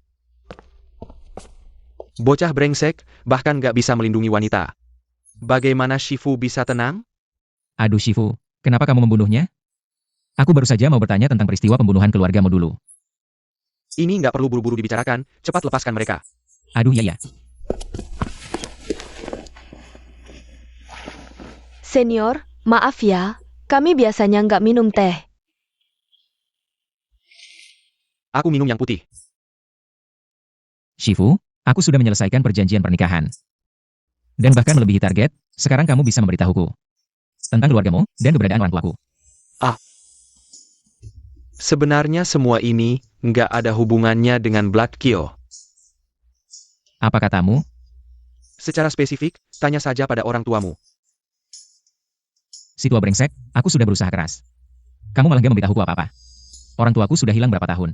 Bocah brengsek, bahkan gak bisa melindungi wanita. Bagaimana Shifu bisa tenang? Aduh Shifu, kenapa kamu membunuhnya? Aku baru saja mau bertanya tentang peristiwa pembunuhan keluargamu dulu. Ini nggak perlu buru-buru dibicarakan, cepat lepaskan mereka. Aduh ya. Senior, maaf ya, kami biasanya nggak minum teh. Aku minum yang putih. Shifu, aku sudah menyelesaikan perjanjian pernikahan. Dan bahkan melebihi target, sekarang kamu bisa memberitahuku tentang keluargamu dan keberadaan orang tuaku. Sebenarnya semua ini nggak ada hubungannya dengan Blood Kyo. Apa katamu? Secara spesifik, tanya saja pada orang tuamu. Si tua brengsek, aku sudah berusaha keras. Kamu malah gak memberitahuku apa-apa. Orang tuaku sudah hilang berapa tahun.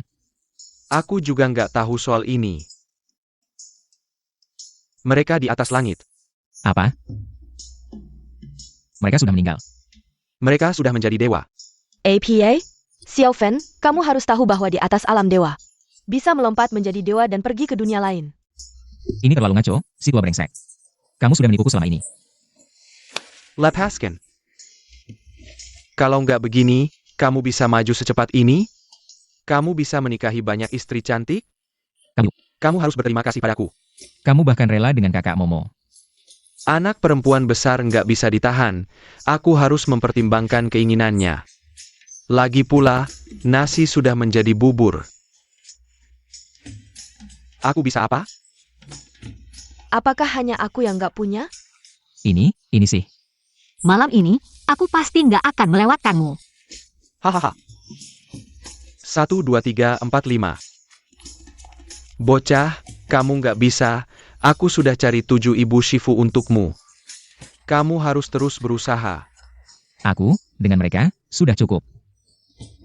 Aku juga nggak tahu soal ini. Mereka di atas langit. Apa? Mereka sudah meninggal. Mereka sudah menjadi dewa. APA? Xiaofen, kamu harus tahu bahwa di atas alam dewa bisa melompat menjadi dewa dan pergi ke dunia lain. Ini terlalu ngaco, si tua brengsek. Kamu sudah menipuku selama ini. Lepaskan. Kalau nggak begini, kamu bisa maju secepat ini? Kamu bisa menikahi banyak istri cantik? Kamu harus berterima kasih padaku. Kamu bahkan rela dengan kakak Momo. Anak perempuan besar nggak bisa ditahan. Aku harus mempertimbangkan keinginannya. Lagi pula, nasi sudah menjadi bubur. Aku bisa apa? Apakah hanya aku yang nggak punya? Ini sih. Malam ini, aku pasti nggak akan melewatkanmu. Hahaha. 1, 2, 3, 4, 5. Bocah, kamu nggak bisa. Aku sudah cari 7 ibu Shifu untukmu. Kamu harus terus berusaha. Aku, dengan mereka, sudah cukup.